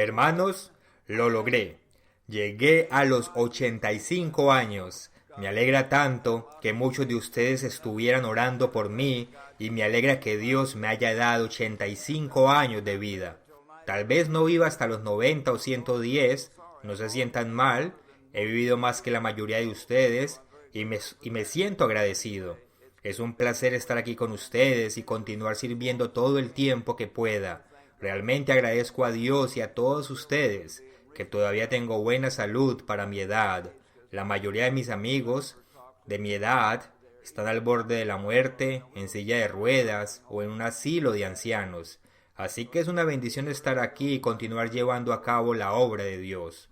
Hermanos, lo logré. Llegué a los 85 años. Me alegra tanto que muchos de ustedes estuvieran orando por mí y me alegra que Dios me haya dado 85 años de vida. Tal vez no viva hasta los 90 o 110, no se sientan mal, he vivido más que la mayoría de ustedes y me siento agradecido. Es un placer estar aquí con ustedes y continuar sirviendo todo el tiempo que pueda. Realmente agradezco a Dios y a todos ustedes que todavía tengo buena salud para mi edad. La mayoría de mis amigos de mi edad están al borde de la muerte, en silla de ruedas o en un asilo de ancianos. Así que es una bendición estar aquí y continuar llevando a cabo la obra de Dios.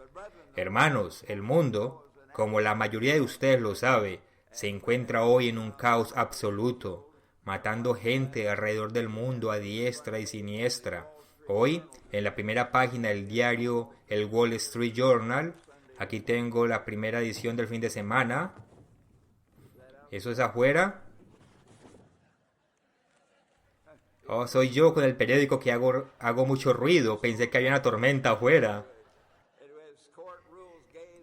Hermanos, el mundo, como la mayoría de ustedes lo sabe, se encuentra hoy en un caos absoluto, matando gente alrededor del mundo a diestra y siniestra. Hoy, en la primera página del diario El Wall Street Journal, aquí tengo la primera edición del fin de semana. ¿Eso es afuera? Oh, soy yo con el periódico que hago mucho ruido. Pensé que había una tormenta afuera.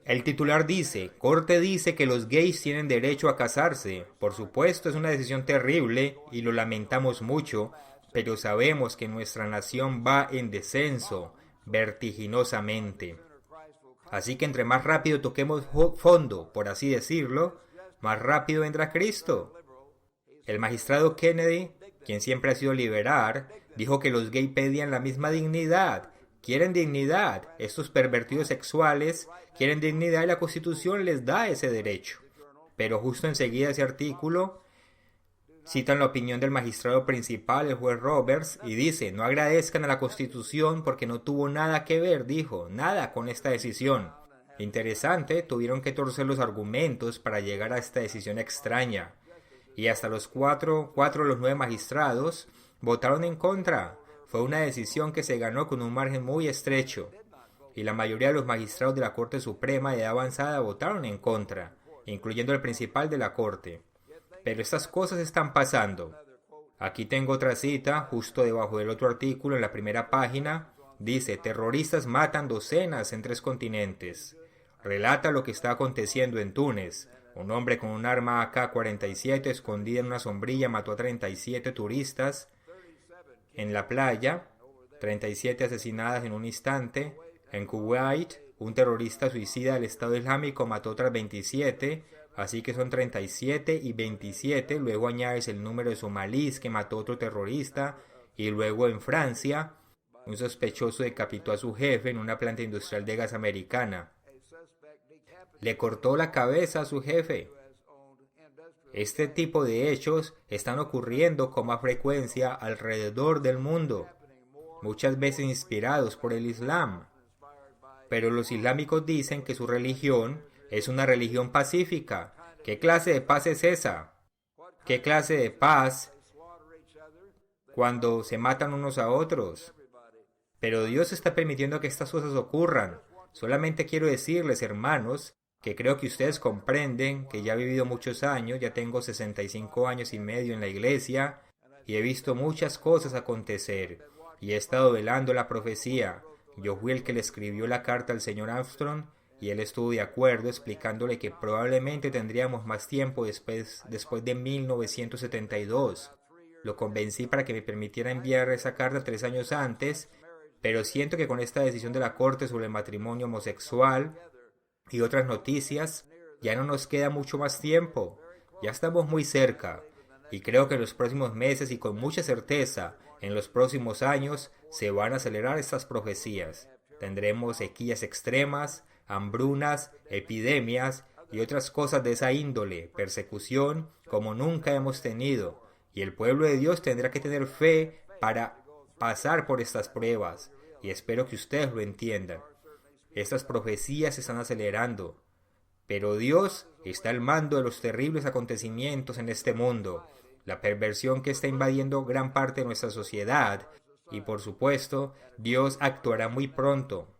El titular dice, Corte dice que los gays tienen derecho a casarse. Por supuesto, es una decisión terrible y lo lamentamos mucho, pero sabemos que nuestra nación va en descenso, vertiginosamente. Así que entre más rápido toquemos fondo, por así decirlo, más rápido vendrá Cristo. El magistrado Kennedy, quien siempre ha sido liberal, dijo que los gays pedían la misma dignidad. Quieren dignidad. Estos pervertidos sexuales quieren dignidad y la Constitución les da ese derecho. Pero justo enseguida ese artículo citan la opinión del magistrado principal, el juez Roberts, y dice, no agradezcan a la Constitución porque no tuvo nada que ver, dijo, nada con esta decisión. Interesante, tuvieron que torcer los argumentos para llegar a esta decisión extraña. Y hasta los cuatro de los 9 magistrados votaron en contra. Fue una decisión que se ganó con un margen muy estrecho. Y la mayoría de los magistrados de la Corte Suprema de edad avanzada votaron en contra, incluyendo el principal de la Corte. Pero estas cosas están pasando. Aquí tengo otra cita, justo debajo del otro artículo en la primera página. Dice, terroristas matan docenas en 3 continentes. Relata lo que está aconteciendo en Túnez. Un hombre con un arma AK-47 escondida en una sombrilla mató a 37 turistas en la playa, 37 asesinadas en un instante. En Kuwait, un terrorista suicida del Estado Islámico mató a otras 27, así que son 37 y 27. Luego añades el número de somalíes que mató otro terrorista. Y luego en Francia, un sospechoso decapitó a su jefe en una planta industrial de gas americana. Le cortó la cabeza a su jefe. Este tipo de hechos están ocurriendo con más frecuencia alrededor del mundo, muchas veces inspirados por el Islam. Pero los islámicos dicen que su religión es una religión pacífica. ¿Qué clase de paz es esa? ¿Qué clase de paz cuando se matan unos a otros? Pero Dios está permitiendo que estas cosas ocurran. Solamente quiero decirles, hermanos, que creo que ustedes comprenden que ya he vivido muchos años, ya tengo 65 años y medio en la iglesia, y he visto muchas cosas acontecer, y he estado velando la profecía. Yo fui el que le escribió la carta al señor Armstrong, y él estuvo de acuerdo explicándole que probablemente tendríamos más tiempo después de 1972. Lo convencí para que me permitiera enviar esa carta 3 años antes, pero siento que con esta decisión de la Corte sobre el matrimonio homosexual y otras noticias, ya no nos queda mucho más tiempo. Ya estamos muy cerca. Y creo que en los próximos meses y con mucha certeza, en los próximos años, se van a acelerar estas profecías. Tendremos sequías extremas, hambrunas, epidemias y otras cosas de esa índole, persecución como nunca hemos tenido. Y el pueblo de Dios tendrá que tener fe para pasar por estas pruebas. Y espero que ustedes lo entiendan. Estas profecías se están acelerando, pero Dios está al mando de los terribles acontecimientos en este mundo, la perversión que está invadiendo gran parte de nuestra sociedad, y por supuesto, Dios actuará muy pronto.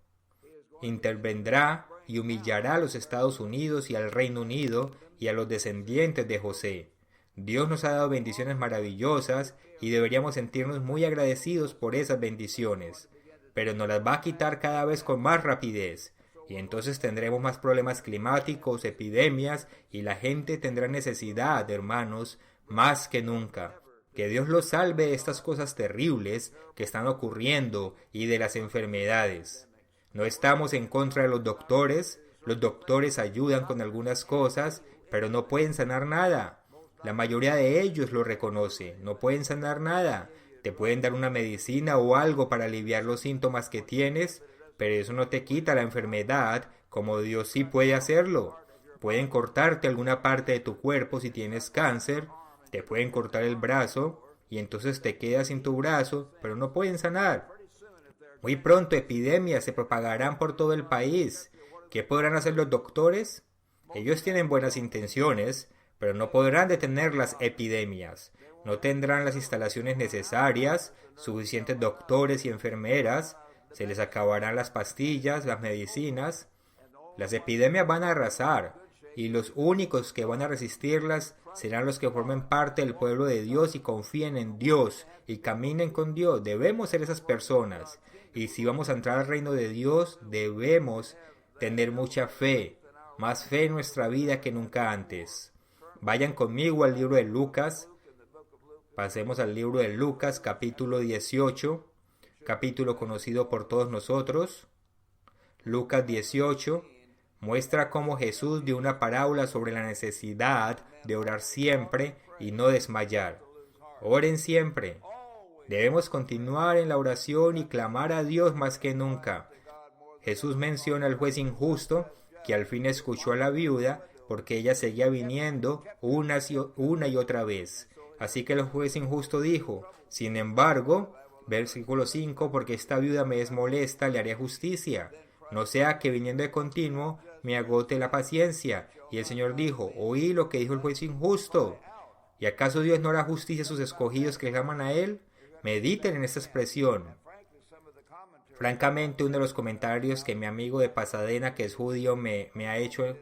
Intervendrá y humillará a los Estados Unidos y al Reino Unido y a los descendientes de José. Dios nos ha dado bendiciones maravillosas y deberíamos sentirnos muy agradecidos por esas bendiciones. pero nos las va a quitar cada vez con más rapidez. Y entonces tendremos más problemas climáticos, epidemias, y la gente tendrá necesidad, hermanos, más que nunca. Que Dios los salve de estas cosas terribles que están ocurriendo y de las enfermedades. No estamos en contra de los doctores ayudan con algunas cosas, pero no pueden sanar nada. La mayoría de ellos lo reconoce, no pueden sanar nada. Te pueden dar una medicina o algo para aliviar los síntomas que tienes, pero eso no te quita la enfermedad, como Dios sí puede hacerlo. Pueden cortarte alguna parte de tu cuerpo si tienes cáncer, te pueden cortar el brazo y entonces te quedas sin tu brazo, pero no pueden sanar. Muy pronto epidemias se propagarán por todo el país. ¿Qué podrán hacer los doctores? Ellos tienen buenas intenciones, pero no podrán detener las epidemias. No tendrán las instalaciones necesarias, suficientes doctores y enfermeras, se les acabarán las pastillas, las medicinas. Las epidemias van a arrasar, y los únicos que van a resistirlas serán los que formen parte del pueblo de Dios y confíen en Dios y caminen con Dios. Debemos ser esas personas. Y si vamos a entrar al reino de Dios, debemos tener mucha fe, más fe en nuestra vida que nunca antes. Vayan conmigo al libro de Lucas. Pasemos al libro de Lucas, capítulo 18, capítulo conocido por todos nosotros. Lucas 18 muestra cómo Jesús dio una parábola sobre la necesidad de orar siempre y no desmayar. Oren siempre. Debemos continuar en la oración y clamar a Dios más que nunca. Jesús menciona al juez injusto que al fin escuchó a la viuda porque ella seguía viniendo una y otra vez. Así que el juez injusto dijo, sin embargo, versículo 5, porque esta viuda me es molesta, le haré justicia. No sea que viniendo de continuo me agote la paciencia. Y el Señor dijo, oí lo que dijo el juez injusto. ¿Y acaso Dios no hará justicia a sus escogidos que claman a Él? Mediten en esta expresión. Francamente, uno de los comentarios que mi amigo de Pasadena, que es judío, me ha hecho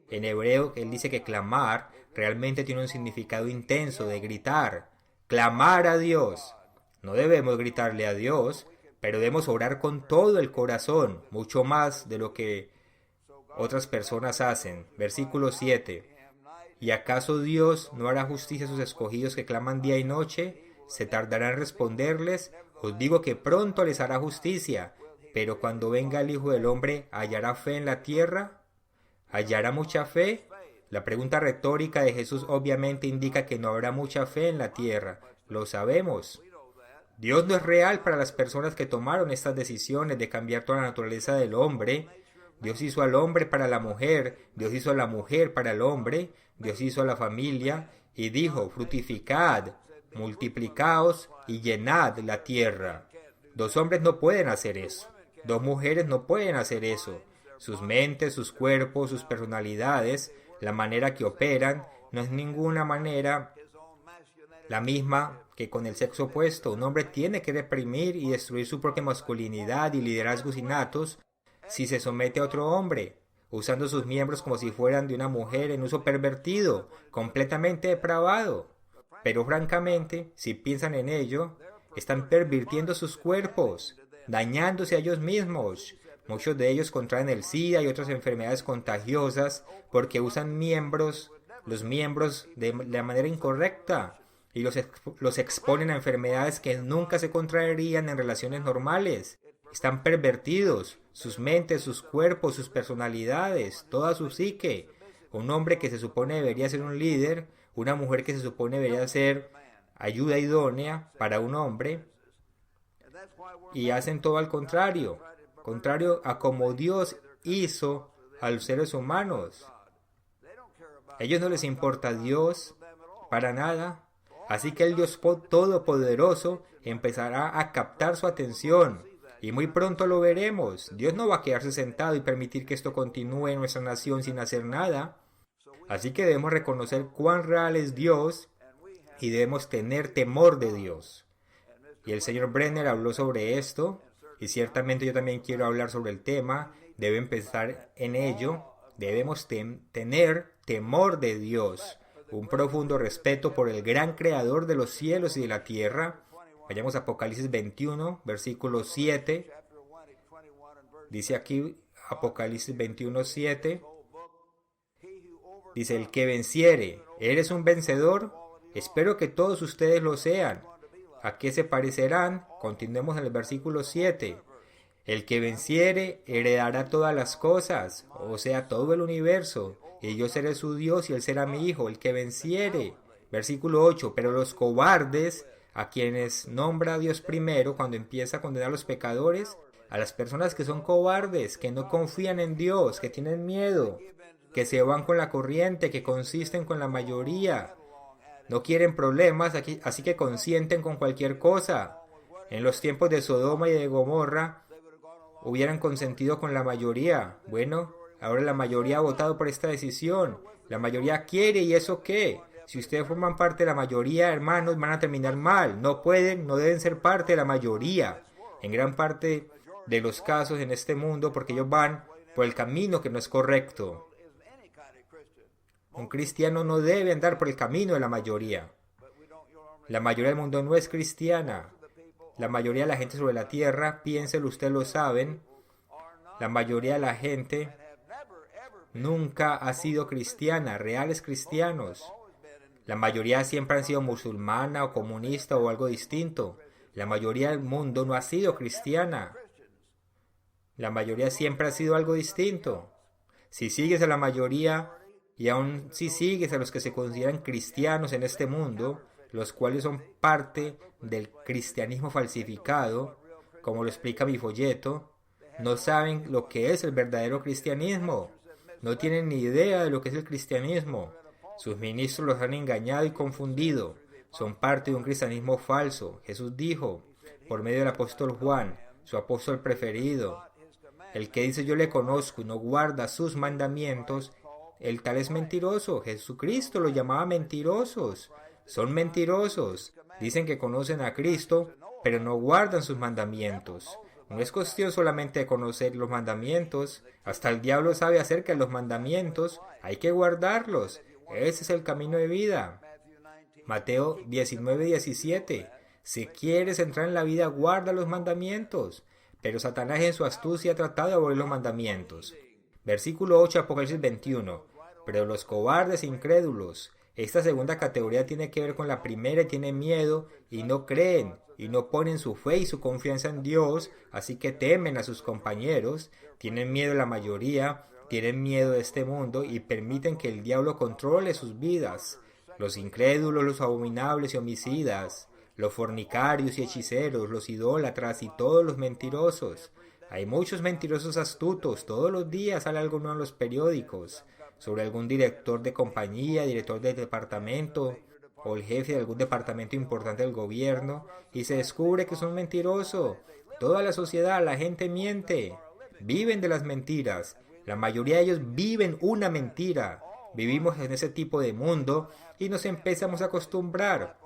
en hebreo, él dice que clamar realmente tiene un significado intenso de gritar. Clamar a Dios. No debemos gritarle a Dios, pero debemos orar con todo el corazón, mucho más de lo que otras personas hacen. Versículo 7. ¿Y acaso Dios no hará justicia a sus escogidos que claman día y noche? ¿Se tardará en responderles? Os digo que pronto les hará justicia. Pero cuando venga el Hijo del Hombre, ¿hallará fe en la tierra? ¿Hallará mucha fe? La pregunta retórica de Jesús obviamente indica que no habrá mucha fe en la tierra. Lo sabemos. Dios no es real para las personas que tomaron estas decisiones de cambiar toda la naturaleza del hombre. Dios hizo al hombre para la mujer, Dios hizo a la mujer para el hombre, Dios hizo a la familia y dijo, fructificad, multiplicaos y llenad la tierra. Dos hombres no pueden hacer eso. Dos mujeres no pueden hacer eso. Sus mentes, sus cuerpos, sus personalidades, la manera que operan, no es ninguna manera la misma que con el sexo opuesto. Un hombre tiene que reprimir y destruir su propia masculinidad y liderazgos innatos si se somete a otro hombre, usando sus miembros como si fueran de una mujer en uso pervertido, completamente depravado. Pero francamente, si piensan en ello, están pervirtiendo sus cuerpos, dañándose a ellos mismos. Muchos de ellos contraen el SIDA y otras enfermedades contagiosas porque usan los miembros de la manera incorrecta y los exponen a enfermedades que nunca se contraerían en relaciones normales. Están pervertidos, sus mentes, sus cuerpos, sus personalidades, toda su psique. Un hombre que se supone debería ser un líder, una mujer que se supone debería ser ayuda idónea para un hombre, y hacen todo al contrario a como Dios hizo a los seres humanos. A ellos no les importa Dios para nada, así que el Dios Todopoderoso empezará a captar su atención. Y muy pronto lo veremos. Dios no va a quedarse sentado y permitir que esto continúe en nuestra nación sin hacer nada. Así que debemos reconocer cuán real es Dios y debemos tener temor de Dios. Y el señor Brenner habló sobre esto, y ciertamente yo también quiero hablar sobre el tema. Debe empezar en ello. Debemos tener temor de Dios, un profundo respeto por el gran creador de los cielos y de la tierra. Vayamos a Apocalipsis 21, versículo 7. Dice aquí Apocalipsis 21:7. Dice, el que venciere, ¿eres un vencedor? Espero que todos ustedes lo sean. ¿A qué se parecerán? Continuemos en el versículo 7. El que venciere heredará todas las cosas, o sea, todo el universo, y yo seré su Dios y él será mi hijo. El que venciere. Versículo 8. Pero los cobardes, a quienes nombra Dios primero cuando empieza a condenar a los pecadores, a las personas que son cobardes, que no confían en Dios, que tienen miedo, que se van con la corriente, que consisten con la mayoría, no quieren problemas, así que consienten con cualquier cosa. En los tiempos de Sodoma y de Gomorra hubieran consentido con la mayoría. Bueno, ahora la mayoría ha votado por esta decisión. La mayoría quiere, ¿y eso qué? Si ustedes forman parte de la mayoría, hermanos, van a terminar mal. No pueden, no deben ser parte de la mayoría. En gran parte de los casos en este mundo, porque ellos van por el camino que no es correcto. Un cristiano no debe andar por el camino de la mayoría. La mayoría del mundo no es cristiana. La mayoría de la gente sobre la tierra, piénselo, ustedes lo saben, la mayoría de la gente nunca ha sido cristiana, reales cristianos. La mayoría siempre han sido musulmana o comunista o algo distinto. La mayoría del mundo no ha sido cristiana. La mayoría siempre ha sido algo distinto. Si sigues a la mayoría, y aun si sigues a los que se consideran cristianos en este mundo, los cuales son parte del cristianismo falsificado, como lo explica mi folleto, no saben lo que es el verdadero cristianismo. No tienen ni idea de lo que es el cristianismo. Sus ministros los han engañado y confundido. Son parte de un cristianismo falso. Jesús dijo, por medio del apóstol Juan, su apóstol preferido, el que dice yo le conozco y no guarda sus mandamientos, el tal es mentiroso. Jesucristo los llamaba mentirosos. Son mentirosos. Dicen que conocen a Cristo, pero no guardan sus mandamientos. No es cuestión solamente de conocer los mandamientos. Hasta el diablo sabe acerca de los mandamientos. Hay que guardarlos. Ese es el camino de vida. Mateo 19:17. Si quieres entrar en la vida, guarda los mandamientos. Pero Satanás en su astucia ha tratado de abolir los mandamientos. Versículo 8, Apocalipsis 21. Pero los cobardes e incrédulos. Esta segunda categoría tiene que ver con la primera y tienen miedo y no creen y no ponen su fe y su confianza en Dios, así que temen a sus compañeros, tienen miedo la mayoría, tienen miedo de este mundo y permiten que el diablo controle sus vidas. Los incrédulos, los abominables y homicidas, los fornicarios y hechiceros, los idólatras y todos los mentirosos. Hay muchos mentirosos astutos, todos los días sale algo nuevo en los periódicos, sobre algún director de compañía, director de departamento o el jefe de algún departamento importante del gobierno, y se descubre que son mentirosos. Toda la sociedad, la gente miente, viven de las mentiras. La mayoría de ellos viven una mentira. Vivimos en ese tipo de mundo y nos empezamos a acostumbrar.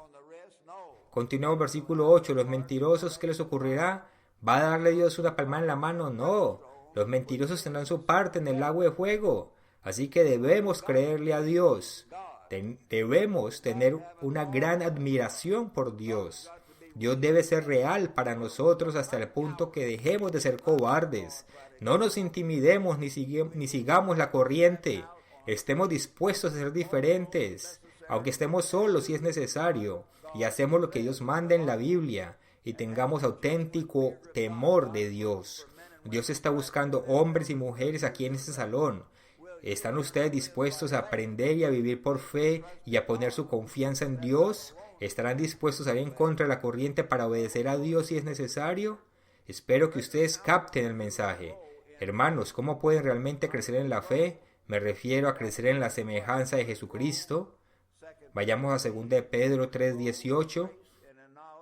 Continuamos versículo 8. Los mentirosos, ¿qué les ocurrirá? ¿Va a darle Dios una palmada en la mano? No. Los mentirosos tendrán su parte en el lago de fuego. Así que debemos creerle a Dios. Debemos tener una gran admiración por Dios. Dios debe ser real para nosotros hasta el punto que dejemos de ser cobardes. No nos intimidemos ni sigamos la corriente. Estemos dispuestos a ser diferentes, aunque estemos solos si es necesario, y hacemos lo que Dios manda en la Biblia, y tengamos auténtico temor de Dios. Dios está buscando hombres y mujeres aquí en este salón. ¿Están ustedes dispuestos a aprender y a vivir por fe y a poner su confianza en Dios? ¿Estarán dispuestos a ir en contra de la corriente para obedecer a Dios si es necesario? Espero que ustedes capten el mensaje. Hermanos, ¿cómo pueden realmente crecer en la fe? Me refiero a crecer en la semejanza de Jesucristo. Vayamos a 2 de Pedro 3:18.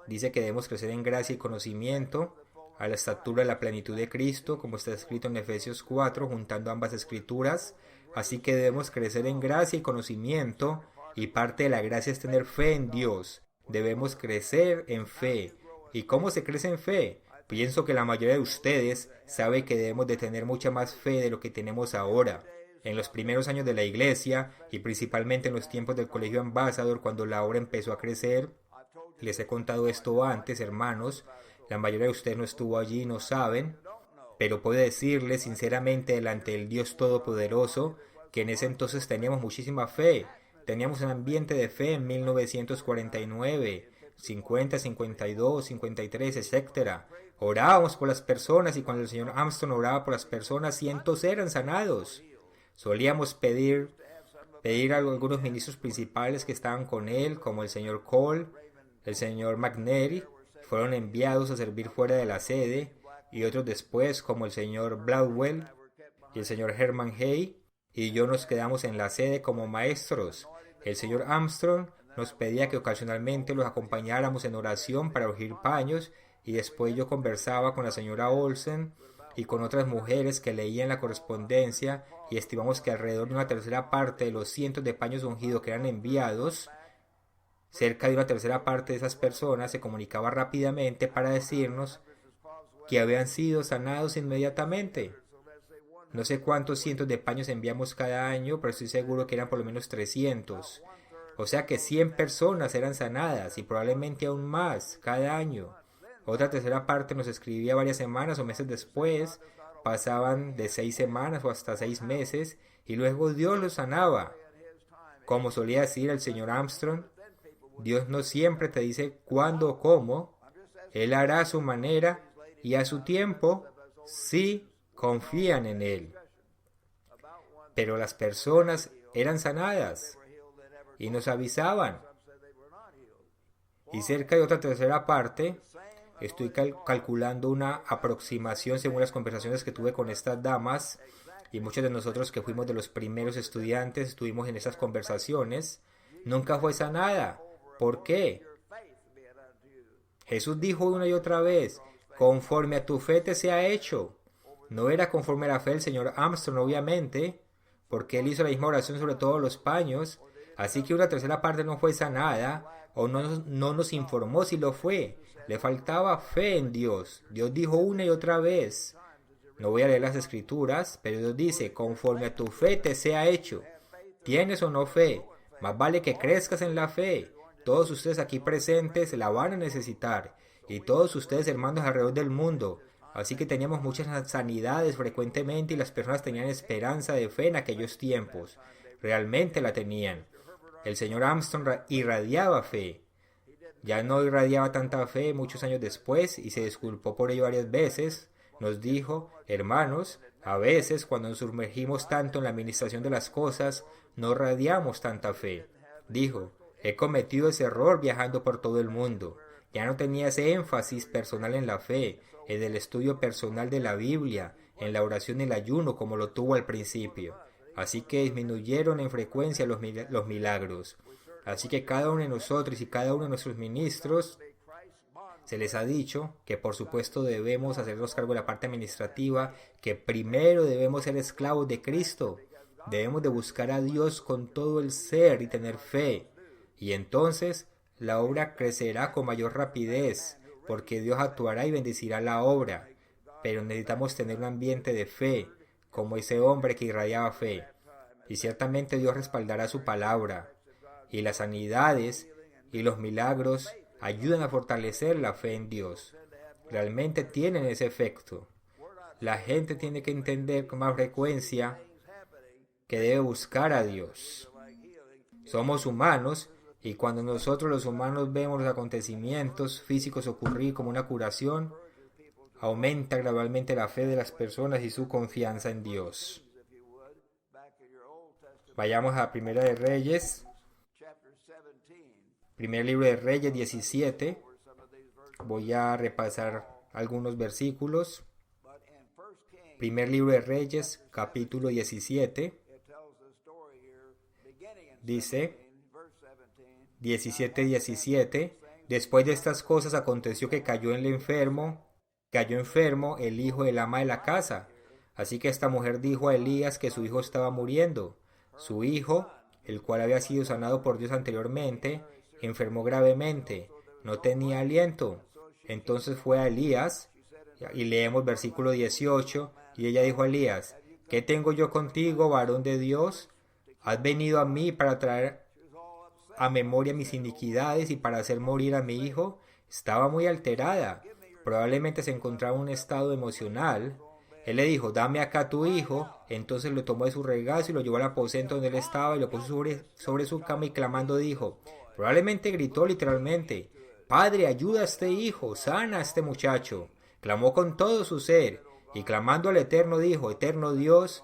Dice que debemos crecer en gracia y conocimiento, a la estatura de la plenitud de Cristo, como está escrito en Efesios 4, juntando ambas escrituras. Así que debemos crecer en gracia y conocimiento, y parte de la gracia es tener fe en Dios. Debemos crecer en fe. ¿Y cómo se crece en fe? Pienso que la mayoría de ustedes sabe que debemos de tener mucha más fe de lo que tenemos ahora. En los primeros años de la iglesia, y principalmente en los tiempos del Colegio Ambassador, cuando la obra empezó a crecer, les he contado esto antes, hermanos, la mayoría de ustedes no estuvo allí, no saben. pero puedo decirles sinceramente delante del Dios Todopoderoso que en ese entonces teníamos muchísima fe. Teníamos un ambiente de fe en 1949, 50, 52, 53, etcétera. Orábamos por las personas y cuando el señor Armstrong oraba por las personas, cientos eran sanados. Solíamos pedir a algunos ministros principales que estaban con él, como el señor Cole, el señor McNary, fueron enviados a servir fuera de la sede, y otros después, como el señor Bladwell y el señor Herman Hay, y yo nos quedamos en la sede como maestros. El señor Armstrong nos pedía que ocasionalmente los acompañáramos en oración para ungir paños, y después yo conversaba con la señora Olsen y con otras mujeres que leían la correspondencia, y estimamos que alrededor de una tercera parte de los cientos de paños ungidos que eran enviados, cerca de una tercera parte de esas personas se comunicaba rápidamente para decirnos que habían sido sanados inmediatamente. No sé cuántos cientos de paños enviamos cada año, pero estoy seguro que eran por lo menos 300. O sea que 100 personas eran sanadas y probablemente aún más cada año. Otra tercera parte nos escribía varias semanas o meses después, pasaban de 6 semanas o hasta 6 meses y luego Dios los sanaba. Como solía decir el señor Armstrong, Dios no siempre te dice cuándo o cómo, Él hará a su manera y a su tiempo si confían en Él. Pero las personas eran sanadas y nos avisaban. Y cerca de otra tercera parte, estoy calculando una aproximación según las conversaciones que tuve con estas damas, y muchos de nosotros que fuimos de los primeros estudiantes estuvimos en esas conversaciones, nunca fue sanada. ¿Por qué? Jesús dijo una y otra vez, conforme a tu fe te sea hecho. No era conforme a la fe del señor Armstrong, obviamente, porque él hizo la misma oración sobre todos los paños, así que una tercera parte no fue sanada, o no nos informó si lo fue. Le faltaba fe en Dios. Dios dijo una y otra vez. No voy a leer las escrituras, pero Dios dice, conforme a tu fe te sea hecho. ¿Tienes o no fe? Más vale que crezcas en la fe. Todos ustedes aquí presentes la van a necesitar. Y todos ustedes hermanos alrededor del mundo. Así que teníamos muchas sanidades frecuentemente y las personas tenían esperanza de fe en aquellos tiempos. Realmente la tenían. El señor Armstrong irradiaba fe. Ya no irradiaba tanta fe muchos años después y se disculpó por ello varias veces. Nos dijo, hermanos, a veces cuando nos sumergimos tanto en la administración de las cosas, no irradiamos tanta fe. Dijo, he cometido ese error viajando por todo el mundo. Ya no tenía ese énfasis personal en la fe, en el estudio personal de la Biblia, en la oración y el ayuno como lo tuvo al principio. Así que disminuyeron en frecuencia los milagros. Así que cada uno de nosotros y cada uno de nuestros ministros se les ha dicho que por supuesto debemos hacernos cargo de la parte administrativa, que primero debemos ser esclavos de Cristo. Debemos de buscar a Dios con todo el ser y tener fe. Y entonces la obra crecerá con mayor rapidez, porque Dios actuará y bendecirá la obra. Pero necesitamos tener un ambiente de fe, como ese hombre que irradiaba fe. Y ciertamente Dios respaldará su palabra. Y las sanidades y los milagros ayudan a fortalecer la fe en Dios. Realmente tienen ese efecto. La gente tiene que entender con más frecuencia que debe buscar a Dios. Somos humanos y cuando nosotros los humanos vemos los acontecimientos físicos ocurrir como una curación, aumenta gradualmente la fe de las personas y su confianza en Dios. Vayamos a Primera de Reyes. Primer libro de Reyes 17. Voy a repasar algunos versículos. Primer libro de Reyes, capítulo 17. Dice 17:17. Después de estas cosas aconteció que cayó enfermo el hijo del ama de la casa. Así que esta mujer dijo a Elías que su hijo estaba muriendo. Su hijo, el cual había sido sanado por Dios anteriormente, enfermó gravemente, no tenía aliento. Entonces fue a Elías, y leemos versículo 18, y ella dijo a Elías, ¿qué tengo yo contigo, varón de Dios? ¿Has venido a mí para traer a memoria mis iniquidades y para hacer morir a mi hijo? Estaba muy alterada, probablemente se encontraba en un estado emocional, Él le dijo, dame acá tu hijo. Entonces lo tomó de su regazo y lo llevó al aposento donde él estaba y lo puso sobre su cama y clamando dijo, probablemente gritó literalmente, Padre, ayuda a este hijo, sana a este muchacho. Clamó con todo su ser y clamando al Eterno dijo, Eterno Dios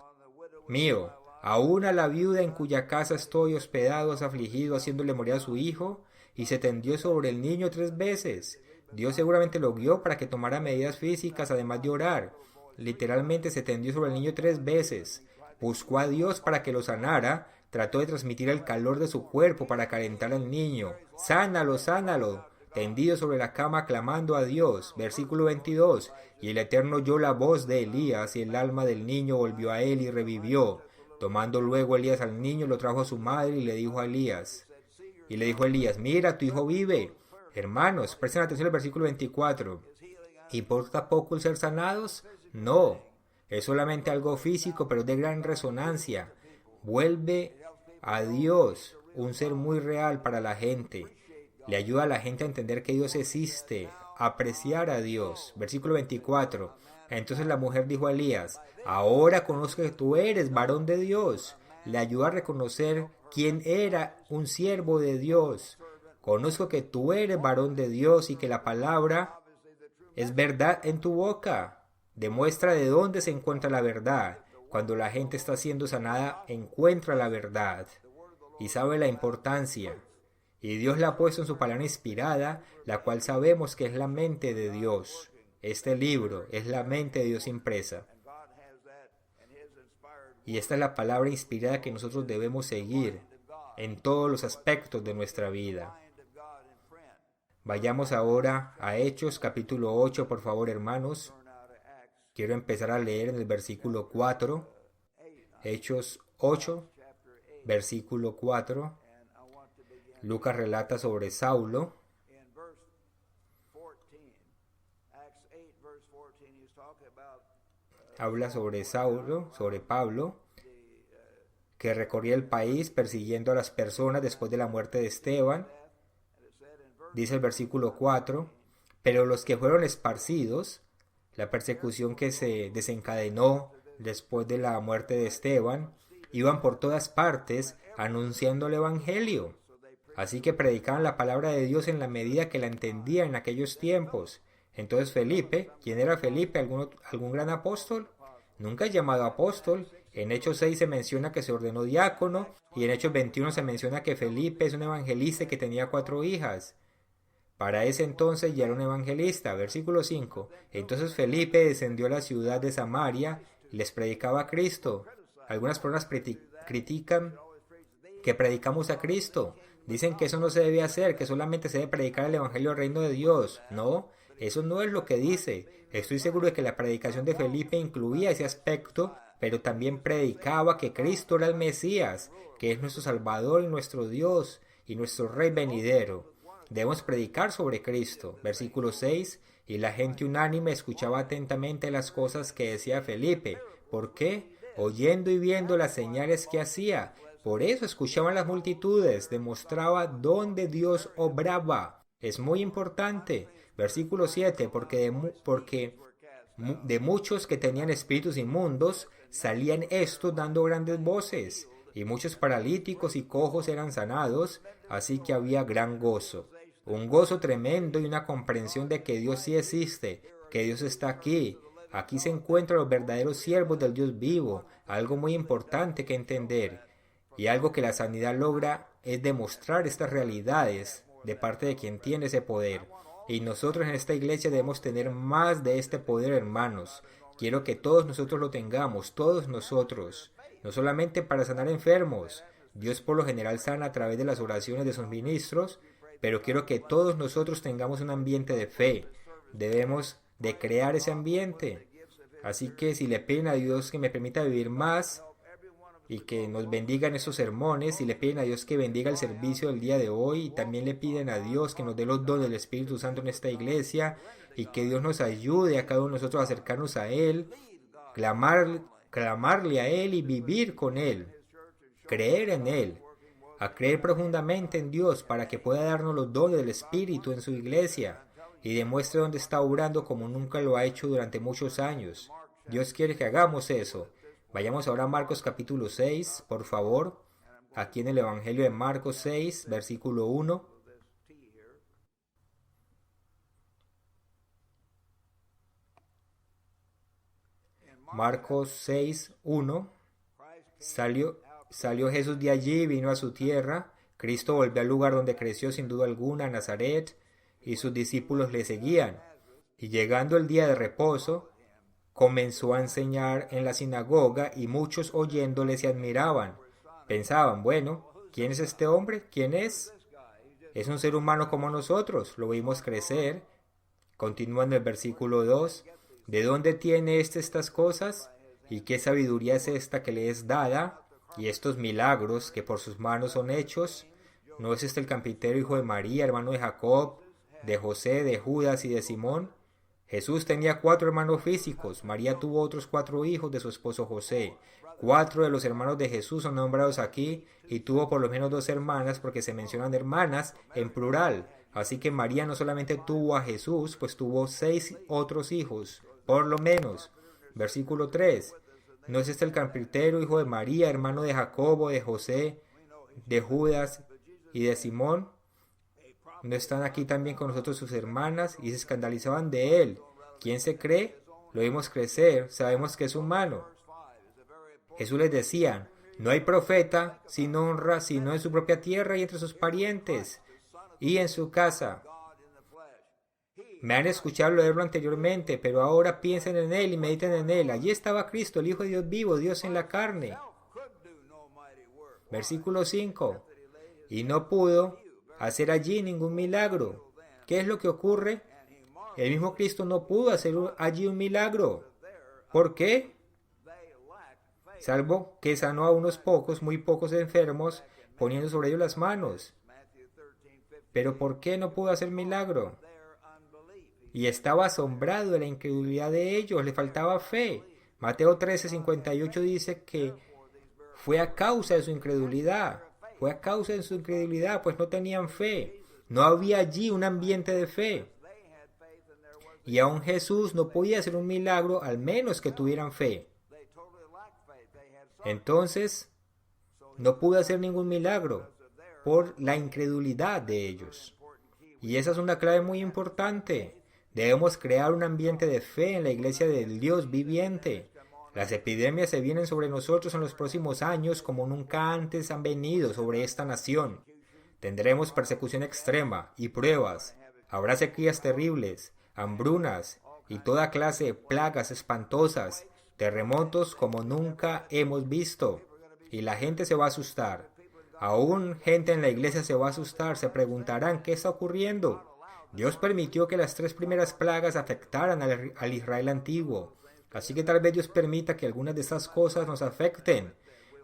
mío, aún a la viuda en cuya casa estoy hospedado has afligido haciéndole morir a su hijo, y se tendió sobre el niño 3 veces. Dios seguramente lo guió para que tomara medidas físicas además de orar. Literalmente se tendió sobre el niño 3 veces. Buscó a Dios para que lo sanara. Trató de transmitir el calor de su cuerpo para calentar al niño. Sánalo, sánalo. Tendido sobre la cama clamando a Dios. Versículo 22. Y el Eterno oyó la voz de Elías y el alma del niño volvió a él y revivió. Tomando luego Elías al niño, lo trajo a su madre y le dijo a Elías. Y le dijo a Elías, mira, tu hijo vive. Hermanos, presten atención al versículo 24. ¿Importa poco el ser sanados? No, es solamente algo físico, pero de gran resonancia. Vuelve a Dios, un ser muy real para la gente. Le ayuda a la gente a entender que Dios existe, a apreciar a Dios. Versículo 24. Entonces la mujer dijo a Elías, ahora conozco que tú eres varón de Dios. Le ayudó a reconocer quién era un siervo de Dios. Conozco que tú eres varón de Dios y que la palabra es verdad en tu boca. Demuestra de dónde se encuentra la verdad. Cuando la gente está siendo sanada, encuentra la verdad y sabe la importancia. Y Dios la ha puesto en su palabra inspirada, la cual sabemos que es la mente de Dios. Este libro es la mente de Dios impresa. Y esta es la palabra inspirada que nosotros debemos seguir en todos los aspectos de nuestra vida. Vayamos ahora a Hechos capítulo 8, por favor, hermanos. Quiero empezar a leer en el versículo 4. Hechos 8, versículo 4. Lucas relata sobre Saulo. Habla sobre Saulo, sobre Pablo, que recorría el país persiguiendo a las personas después de la muerte de Esteban. Dice el versículo 4, pero los que fueron esparcidos, la persecución que se desencadenó después de la muerte de Esteban, iban por todas partes anunciando el Evangelio. Así que predicaban la palabra de Dios en la medida que la entendían en aquellos tiempos. Entonces Felipe, ¿quién era Felipe? ¿Algún gran apóstol? Nunca es llamado apóstol. En Hechos 6 se menciona que se ordenó diácono y en Hechos 21 se menciona que Felipe es un evangelista que tenía 4 hijas. Para ese entonces ya era un evangelista. Versículo 5. Entonces Felipe descendió a la ciudad de Samaria y les predicaba a Cristo. Algunas personas critican que predicamos a Cristo. Dicen que eso no se debe hacer, que solamente se debe predicar el evangelio del reino de Dios. No, eso no es lo que dice. Estoy seguro de que la predicación de Felipe incluía ese aspecto, pero también predicaba que Cristo era el Mesías, que es nuestro Salvador y nuestro Dios y nuestro Rey venidero. Debemos predicar sobre Cristo. Versículo 6. Y la gente unánime escuchaba atentamente las cosas que decía Felipe. ¿Por qué? Oyendo y viendo las señales que hacía. Por eso escuchaban las multitudes. Demostraba dónde Dios obraba. Es muy importante. Versículo 7. Porque de muchos que tenían espíritus inmundos salían estos dando grandes voces. Y muchos paralíticos y cojos eran sanados. Así que había gran gozo. Un gozo tremendo y una comprensión de que Dios sí existe, que Dios está aquí. Aquí se encuentran los verdaderos siervos del Dios vivo, algo muy importante que entender. Y algo que la sanidad logra es demostrar estas realidades de parte de quien tiene ese poder. Y nosotros en esta iglesia debemos tener más de este poder, hermanos. Quiero que todos nosotros lo tengamos, todos nosotros, no solamente para sanar enfermos. Dios por lo general sana a través de las oraciones de sus ministros, pero quiero que todos nosotros tengamos un ambiente de fe. Debemos de crear ese ambiente. Así que si le piden a Dios que me permita vivir más y que nos bendiga en esos sermones, si le piden a Dios que bendiga el servicio del día de hoy, y también le piden a Dios que nos dé los dones del Espíritu Santo en esta iglesia y que Dios nos ayude a cada uno de nosotros a acercarnos a Él, clamarle a Él y vivir con Él, creer en Él, a creer profundamente en Dios para que pueda darnos los dones del Espíritu en su iglesia y demuestre dónde está obrando como nunca lo ha hecho durante muchos años. Dios quiere que hagamos eso. Vayamos ahora a Marcos capítulo 6, por favor. Aquí en el Evangelio de Marcos 6, versículo 1. Marcos 6, 1. Salió Jesús de allí y vino a su tierra. Cristo volvió al lugar donde creció sin duda alguna, a Nazaret, y sus discípulos le seguían. Y llegando el día de reposo, comenzó a enseñar en la sinagoga y muchos oyéndole se admiraban. Pensaban, bueno, ¿quién es este hombre? ¿Quién es? Es un ser humano como nosotros. Lo vimos crecer. Continúa en el versículo 2. ¿De dónde tiene estas cosas? ¿Y qué sabiduría es esta que le es dada? Y estos milagros que por sus manos son hechos. ¿No es este el carpintero hijo de María, hermano de Jacob, de José, de Judas y de Simón? Jesús tenía 4 hermanos físicos. María tuvo otros 4 hijos de su esposo José. 4 de los hermanos de Jesús son nombrados aquí y tuvo por lo menos 2 hermanas porque se mencionan hermanas en plural. Así que María no solamente tuvo a Jesús, pues tuvo 6 otros hijos, por lo menos. Versículo 3. ¿No es este el carpintero, hijo de María, hermano de Jacobo, de José, de Judas y de Simón? ¿No están aquí también con nosotros sus hermanas? Y se escandalizaban de él. ¿Quién se cree? Lo vimos crecer, sabemos que es humano. Jesús les decía, no hay profeta sin honra, sino en su propia tierra y entre sus parientes y en su casa. Me han escuchado leerlo anteriormente, pero ahora piensen en él y mediten en él. Allí estaba Cristo, el Hijo de Dios vivo, Dios en la carne. Versículo 5. Y no pudo hacer allí ningún milagro. ¿Qué es lo que ocurre? El mismo Cristo no pudo hacer allí un milagro. ¿Por qué? Salvo que sanó a unos pocos, muy pocos enfermos, poniendo sobre ellos las manos. Pero ¿por qué no pudo hacer milagro? Y estaba asombrado de la incredulidad de ellos, le faltaba fe. Mateo 13:58 dice que fue a causa de su incredulidad. Fue a causa de su incredulidad, pues no tenían fe. No había allí un ambiente de fe. Y aún Jesús no podía hacer un milagro al menos que tuvieran fe. Entonces, no pudo hacer ningún milagro por la incredulidad de ellos. Y esa es una clave muy importante. Debemos crear un ambiente de fe en la iglesia del Dios viviente. Las epidemias se vienen sobre nosotros en los próximos años como nunca antes han venido sobre esta nación. Tendremos persecución extrema y pruebas. Habrá sequías terribles, hambrunas y toda clase de plagas espantosas, terremotos como nunca hemos visto. Y la gente se va a asustar. Aún gente en la iglesia se va a asustar, se preguntarán ¿qué está ocurriendo? Dios permitió que las 3 primeras plagas afectaran al Israel antiguo. Así que tal vez Dios permita que algunas de estas cosas nos afecten.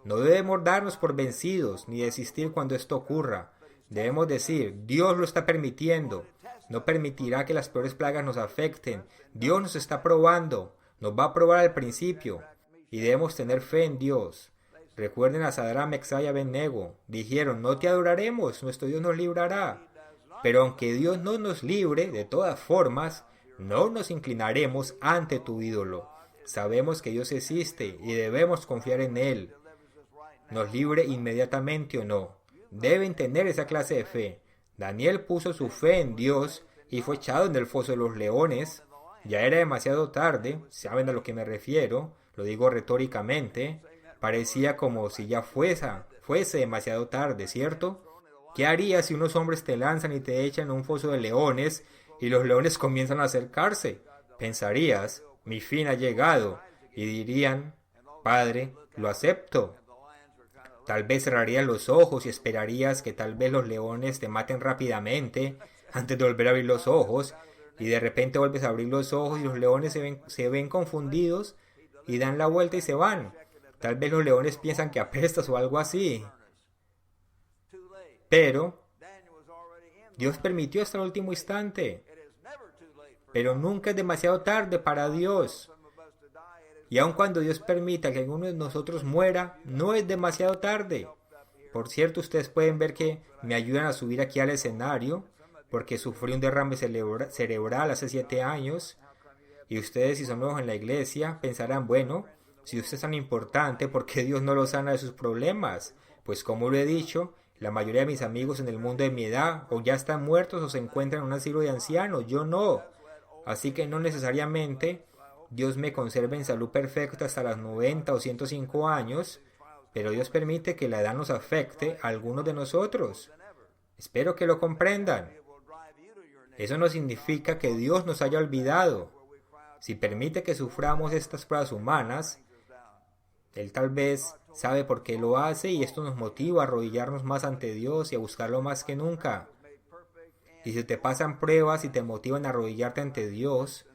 No debemos darnos por vencidos ni desistir cuando esto ocurra. Debemos decir, Dios lo está permitiendo. No permitirá que las peores plagas nos afecten. Dios nos está probando. Nos va a probar al principio. Y debemos tener fe en Dios. Recuerden a Sadrach, Mesach y Abednego. Dijeron, no te adoraremos, nuestro Dios nos librará. Pero aunque Dios no nos libre, de todas formas, no nos inclinaremos ante tu ídolo. Sabemos que Dios existe y debemos confiar en Él. Nos libre inmediatamente o no. Deben tener esa clase de fe. Daniel puso su fe en Dios y fue echado en el foso de los leones. Ya era demasiado tarde, saben a lo que me refiero, lo digo retóricamente. Parecía como si ya fuese demasiado tarde, ¿cierto? ¿Qué harías si unos hombres te lanzan y te echan en un foso de leones y los leones comienzan a acercarse? Pensarías, mi fin ha llegado, y dirían, Padre, lo acepto. Tal vez cerrarías los ojos y esperarías que tal vez los leones te maten rápidamente antes de volver a abrir los ojos, y de repente vuelves a abrir los ojos y los leones se ven confundidos y dan la vuelta y se van. Tal vez los leones piensan que apestas o algo así. Pero Dios permitió hasta el último instante. Pero nunca es demasiado tarde para Dios. Y aun cuando Dios permita que alguno de nosotros muera, no es demasiado tarde. Por cierto, ustedes pueden ver que me ayudan a subir aquí al escenario, porque sufrí un derrame cerebral hace 7 años. Y ustedes, si son nuevos en la iglesia, pensarán, bueno, si usted es tan importante, ¿por qué Dios no lo sana de sus problemas? Pues como lo he dicho, la mayoría de mis amigos en el mundo de mi edad o ya están muertos o se encuentran en un asilo de ancianos, yo no. Así que no necesariamente Dios me conserve en salud perfecta hasta los 90 o 105 años, pero Dios permite que la edad nos afecte a algunos de nosotros. Espero que lo comprendan. Eso no significa que Dios nos haya olvidado. Si permite que suframos estas pruebas humanas, Él tal vez sabe por qué lo hace y esto nos motiva a arrodillarnos más ante Dios y a buscarlo más que nunca. Y si te pasan pruebas y te motivan a arrodillarte ante Dios,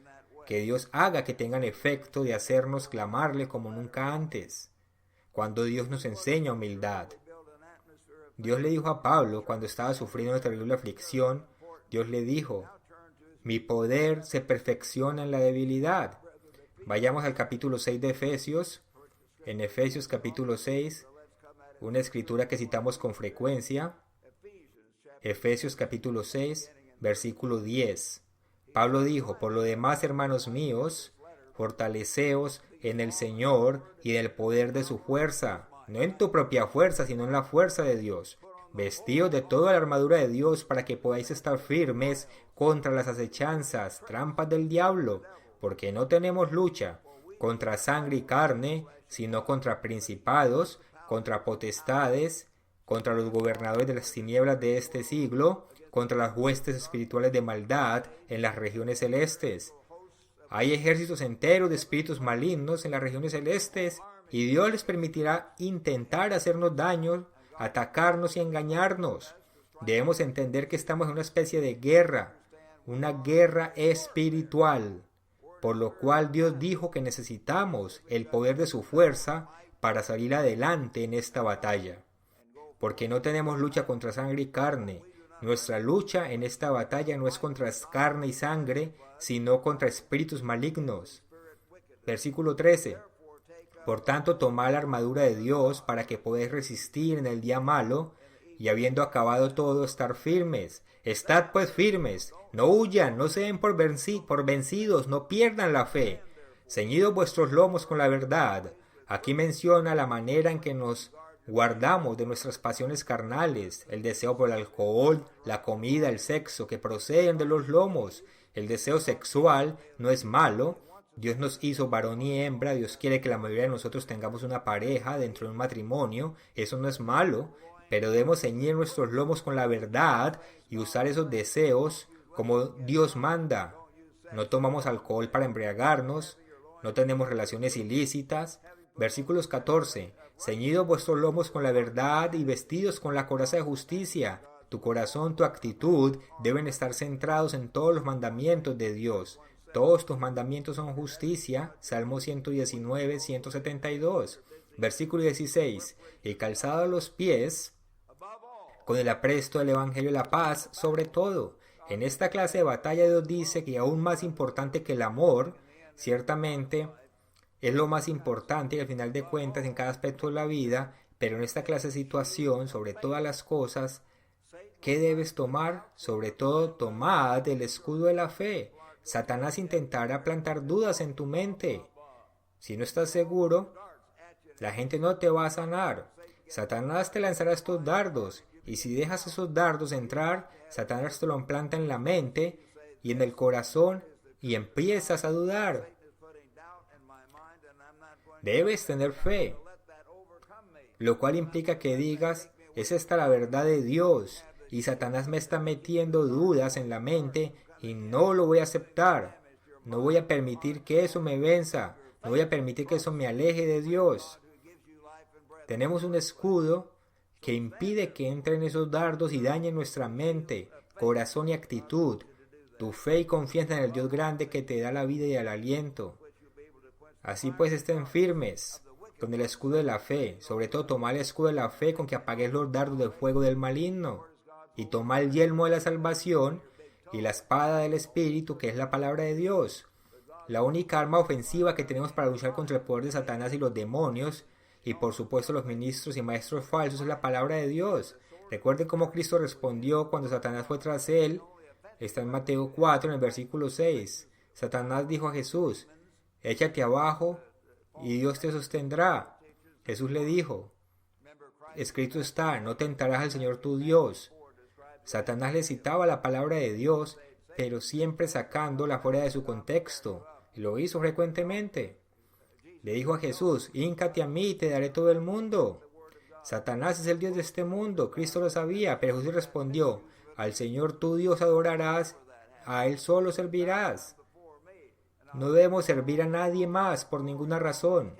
que Dios haga que tengan efecto de hacernos clamarle como nunca antes, cuando Dios nos enseña humildad. Dios le dijo a Pablo cuando estaba sufriendo una terrible aflicción, Dios le dijo, mi poder se perfecciona en la debilidad. Vayamos al capítulo 6 de Efesios. En Efesios capítulo 6, una escritura que citamos con frecuencia. Efesios capítulo 6, versículo 10. Pablo dijo, por lo demás, hermanos míos, fortaleceos en el Señor y en el poder de su fuerza, no en tu propia fuerza, sino en la fuerza de Dios. Vestíos de toda la armadura de Dios para que podáis estar firmes contra las acechanzas, trampas del diablo, porque no tenemos lucha contra sangre y carne, sino contra principados, contra potestades, contra los gobernadores de las tinieblas de este siglo, contra las huestes espirituales de maldad en las regiones celestes. Hay ejércitos enteros de espíritus malignos en las regiones celestes y Dios les permitirá intentar hacernos daño, atacarnos y engañarnos. Debemos entender que estamos en una especie de guerra, una guerra espiritual, por lo cual Dios dijo que necesitamos el poder de su fuerza para salir adelante en esta batalla. Porque no tenemos lucha contra sangre y carne. Nuestra lucha en esta batalla no es contra carne y sangre, sino contra espíritus malignos. Versículo 13. Por tanto, tomad la armadura de Dios para que podáis resistir en el día malo, y habiendo acabado todo, estar firmes. Estad pues firmes, no huyan, no se den por vencidos, no pierdan la fe. Ceñidos vuestros lomos con la verdad. Aquí menciona la manera en que nos guardamos de nuestras pasiones carnales, el deseo por el alcohol, la comida, el sexo, que proceden de los lomos. El deseo sexual no es malo. Dios nos hizo varón y hembra. Dios quiere que la mayoría de nosotros tengamos una pareja dentro de un matrimonio. Eso no es malo, pero debemos ceñir nuestros lomos con la verdad y usar esos deseos como Dios manda. No tomamos alcohol para embriagarnos, no tenemos relaciones ilícitas. Versículos 14. Ceñidos vuestros lomos con la verdad y vestidos con la coraza de justicia. Tu corazón, tu actitud deben estar centrados en todos los mandamientos de Dios. Todos tus mandamientos son justicia. Salmo 119, 172. Versículo 16. Y calzado a los pies con el apresto del Evangelio de la paz, sobre todo. En esta clase de batalla Dios dice que aún más importante que el amor, ciertamente, es lo más importante y al final de cuentas en cada aspecto de la vida, pero en esta clase de situación, sobre todas las cosas, ¿qué debes tomar? Sobre todo, tomad el escudo de la fe. Satanás intentará plantar dudas en tu mente. Si no estás seguro, la gente no te va a sanar. Satanás te lanzará estos dardos, y si dejas esos dardos entrar, Satanás te lo planta en la mente y en el corazón y empiezas a dudar. Debes tener fe, lo cual implica que digas, es esta la verdad de Dios, y Satanás me está metiendo dudas en la mente y no lo voy a aceptar. No voy a permitir que eso me venza, no voy a permitir que eso me aleje de Dios. Tenemos un escudo que impide que entren esos dardos y dañen nuestra mente, corazón y actitud, tu fe y confianza en el Dios grande que te da la vida y el aliento. Así pues estén firmes con el escudo de la fe, sobre todo tomad el escudo de la fe con que apaguéis los dardos del fuego del maligno, y tomad el yelmo de la salvación y la espada del Espíritu, que es la palabra de Dios. La única arma ofensiva que tenemos para luchar contra el poder de Satanás y los demonios, y por supuesto los ministros y maestros falsos, es la palabra de Dios. Recuerden cómo Cristo respondió cuando Satanás fue tras él. Está en Mateo 4, en el versículo 6. Satanás dijo a Jesús: échate abajo y Dios te sostendrá. Jesús le dijo: escrito está, no tentarás al Señor tu Dios. Satanás le citaba la palabra de Dios, pero siempre sacándola fuera de su contexto. Y lo hizo frecuentemente. Le dijo a Jesús: híncate a mí y te daré todo el mundo. Satanás es el Dios de este mundo. Cristo lo sabía, pero Jesús respondió: al Señor tu Dios adorarás, a Él solo servirás. No debemos servir a nadie más por ninguna razón.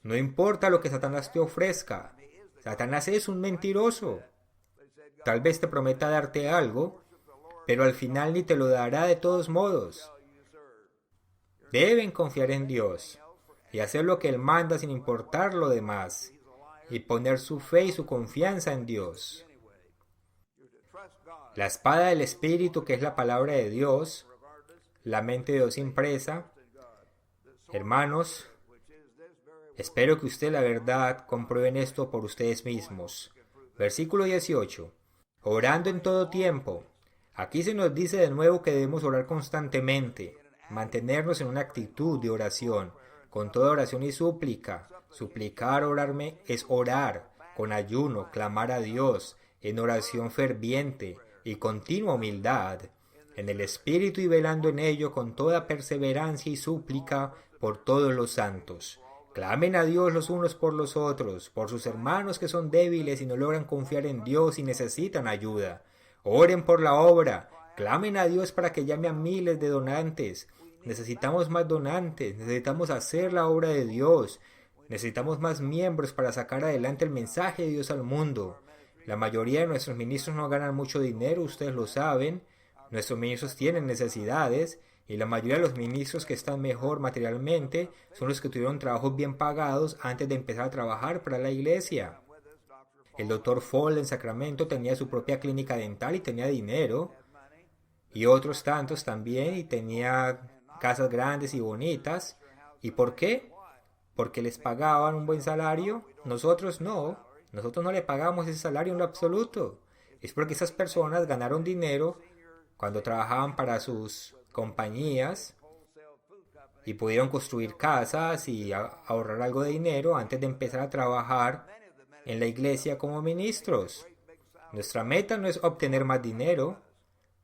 No importa lo que Satanás te ofrezca. Satanás es un mentiroso. Tal vez te prometa darte algo, pero al final ni te lo dará de todos modos. Deben confiar en Dios y hacer lo que Él manda sin importar lo demás, y poner su fe y su confianza en Dios. La espada del Espíritu, que es la palabra de Dios, la mente de Dios impresa. Hermanos, espero que ustedes la verdad comprueben esto por ustedes mismos. Versículo 18. Orando en todo tiempo. Aquí se nos dice de nuevo que debemos orar constantemente, mantenernos en una actitud de oración, con toda oración y súplica. Suplicar, orarme, es orar, con ayuno, clamar a Dios, en oración ferviente y continua humildad, en el Espíritu y velando en ello con toda perseverancia y súplica por todos los santos. Clamen a Dios los unos por los otros, por sus hermanos que son débiles y no logran confiar en Dios y necesitan ayuda. Oren por la obra, clamen a Dios para que llame a miles de donantes. Necesitamos más donantes, necesitamos hacer la obra de Dios, necesitamos más miembros para sacar adelante el mensaje de Dios al mundo. La mayoría de nuestros ministros no ganan mucho dinero, ustedes lo saben. Nuestros ministros tienen necesidades, y la mayoría de los ministros que están mejor materialmente son los que tuvieron trabajos bien pagados antes de empezar a trabajar para la iglesia. El doctor Fall en Sacramento tenía su propia clínica dental y tenía dinero, y otros tantos también, y tenía casas grandes y bonitas. ¿Y por qué? Porque les pagaban un buen salario. Nosotros no le pagamos ese salario en lo absoluto. Es porque esas personas ganaron dinero cuando trabajaban para sus compañías y pudieron construir casas y ahorrar algo de dinero antes de empezar a trabajar en la iglesia como ministros. Nuestra meta no es obtener más dinero.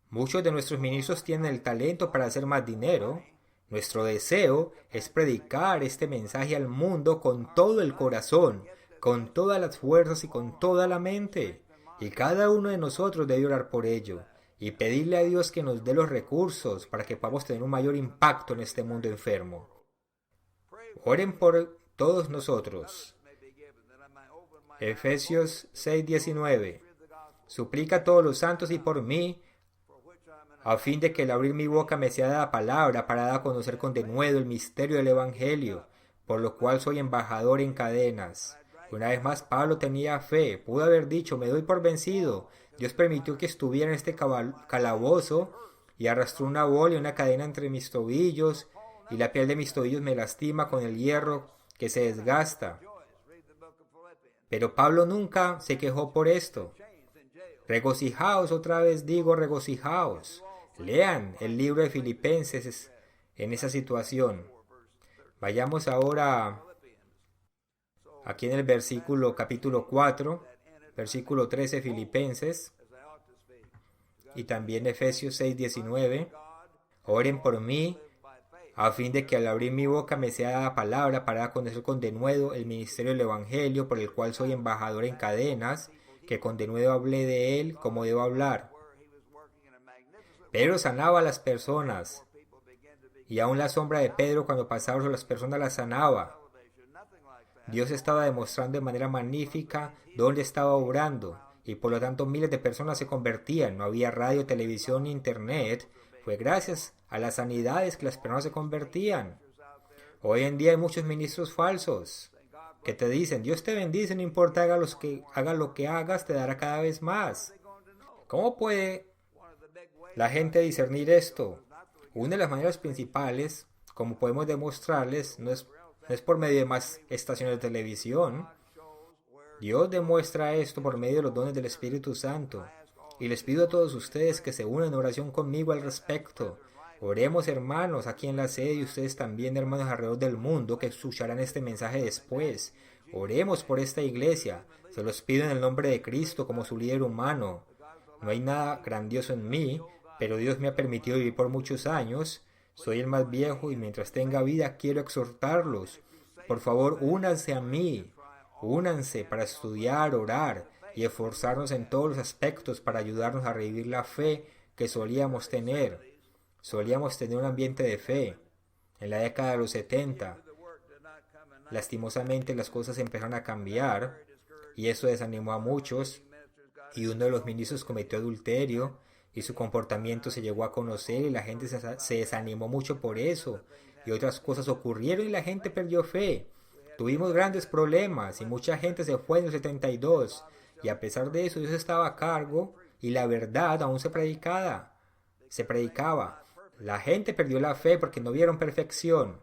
Muchos de nuestros ministros tienen el talento para hacer más dinero. Nuestro deseo es predicar este mensaje al mundo con todo el corazón, con todas las fuerzas y con toda la mente. Y cada uno de nosotros debe orar por ello y pedirle a Dios que nos dé los recursos para que podamos tener un mayor impacto en este mundo enfermo. Oren por todos nosotros. Efesios 6:19. Suplica a todos los santos y por mí, a fin de que al abrir mi boca me sea dada palabra para dar a conocer con denuedo el misterio del Evangelio, por lo cual soy embajador en cadenas. Una vez más, Pablo tenía fe. Pudo haber dicho: me doy por vencido. Dios permitió que estuviera en este calabozo y arrastró una bola y una cadena entre mis tobillos, y la piel de mis tobillos me lastima con el hierro que se desgasta. Pero Pablo nunca se quejó por esto. Regocijaos, otra vez digo, regocijaos. Lean el libro de Filipenses en esa situación. Vayamos ahora aquí en el versículo capítulo 4, versículo 13, Filipenses, y también Efesios 6:19. Oren por mí, a fin de que al abrir mi boca me sea dada palabra para dar a conocer con denuedo el ministerio del Evangelio, por el cual soy embajador en cadenas, que con denuedo hablé de él como debo hablar. Pedro sanaba a las personas, y aún la sombra de Pedro cuando pasaba sobre las personas las sanaba. Dios estaba demostrando de manera magnífica dónde estaba obrando, y por lo tanto miles de personas se convertían. No había radio, televisión ni internet. Fue gracias a las sanidades que las personas se convertían. Hoy en día hay muchos ministros falsos que te dicen: Dios te bendice, no importa haga lo que hagas, te dará cada vez más. ¿Cómo puede la gente discernir esto? Una de las maneras principales, como podemos demostrarles, no es por medio de más estaciones de televisión. Dios demuestra esto por medio de los dones del Espíritu Santo. Y les pido a todos ustedes que se unan en oración conmigo al respecto. Oremos, hermanos, aquí en la sede y ustedes también, hermanos, alrededor del mundo que escucharán este mensaje después. Oremos por esta iglesia. Se los pido en el nombre de Cristo como su líder humano. No hay nada grandioso en mí, pero Dios me ha permitido vivir por muchos años. Soy el más viejo y mientras tenga vida quiero exhortarlos. Por favor, únanse a mí. Únanse para estudiar, orar y esforzarnos en todos los aspectos para ayudarnos a revivir la fe que solíamos tener. Solíamos tener un ambiente de fe. En la década de los 70, lastimosamente las cosas empezaron a cambiar y eso desanimó a muchos y uno de los ministros cometió adulterio y su comportamiento se llegó a conocer y la gente se desanimó mucho por eso y otras cosas ocurrieron y la gente perdió fe. Tuvimos grandes problemas y mucha gente se fue en el 72 y a pesar de eso Dios estaba a cargo y la verdad aún se predicaba. La gente perdió la fe porque no vieron perfección.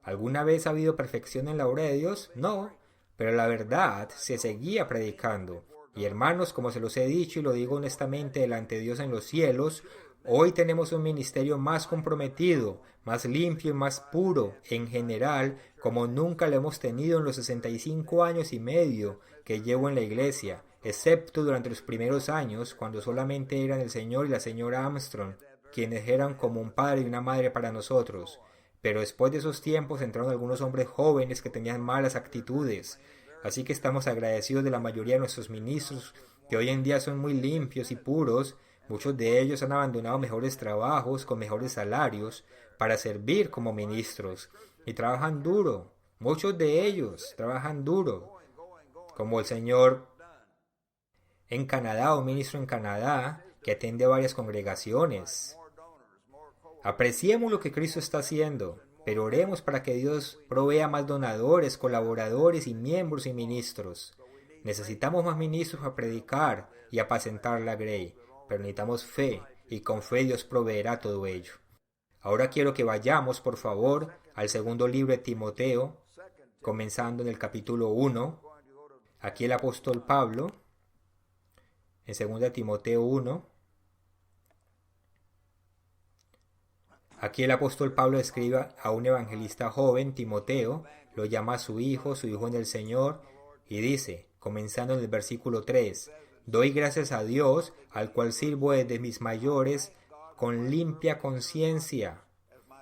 ¿Alguna vez ha habido perfección en la obra de Dios? No, pero la verdad se seguía predicando. Y hermanos, como se los he dicho y lo digo honestamente delante de Dios en los cielos, hoy tenemos un ministerio más comprometido, más limpio y más puro en general, como nunca lo hemos tenido en los 65 años y medio que llevo en la iglesia, excepto durante los primeros años, cuando solamente eran el señor y la señora Armstrong, quienes eran como un padre y una madre para nosotros. Pero después de esos tiempos entraron algunos hombres jóvenes que tenían malas actitudes. Así que estamos agradecidos de la mayoría de nuestros ministros, que hoy en día son muy limpios y puros. Muchos de ellos han abandonado mejores trabajos con mejores salarios para servir como ministros. Y trabajan duro. Muchos de ellos trabajan duro. Como el señor en Canadá, un ministro en Canadá, que atiende a varias congregaciones. Apreciemos lo que Cristo está haciendo, pero oremos para que Dios provea más donadores, colaboradores y miembros y ministros. Necesitamos más ministros para predicar y apacentar la grey, pero necesitamos fe, y con fe Dios proveerá todo ello. Ahora quiero que vayamos, por favor, al segundo libro de Timoteo, comenzando en el capítulo 1. Aquí el apóstol Pablo, en 2 Timoteo 1, aquí el apóstol Pablo escribe a un evangelista joven, Timoteo, lo llama su hijo en el Señor, y dice, comenzando en el versículo 3, doy gracias a Dios, al cual sirvo desde mis mayores, con limpia conciencia,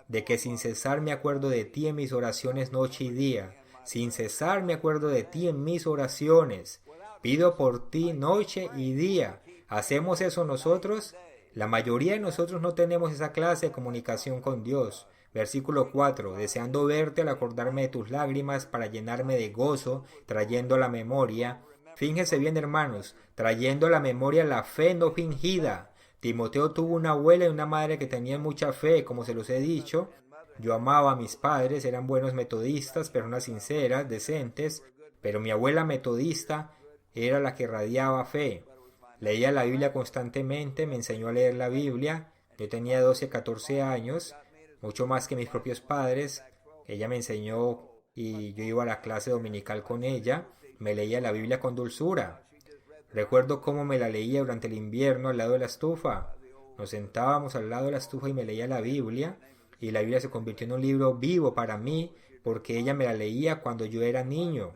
de que sin cesar me acuerdo de ti en mis oraciones noche y día, sin cesar me acuerdo de ti en mis oraciones, pido por ti noche y día. ¿Hacemos eso nosotros? La mayoría de nosotros no tenemos esa clase de comunicación con Dios. Versículo 4. Deseando verte al acordarme de tus lágrimas para llenarme de gozo, trayendo a la memoria. Fíjense bien, hermanos, trayendo a la memoria la fe no fingida. Timoteo tuvo una abuela y una madre que tenían mucha fe, como se los he dicho. Yo amaba a mis padres, eran buenos metodistas, personas sinceras, decentes, pero mi abuela metodista era la que radiaba fe. Leía la Biblia constantemente, me enseñó a leer la Biblia. Yo tenía 12, 14 años, mucho más que mis propios padres. Ella me enseñó y yo iba a la clase dominical con ella. Me leía la Biblia con dulzura. Recuerdo cómo me la leía durante el invierno al lado de la estufa. Nos sentábamos al lado de la estufa y me leía la Biblia. Y la Biblia se convirtió en un libro vivo para mí porque ella me la leía cuando yo era niño.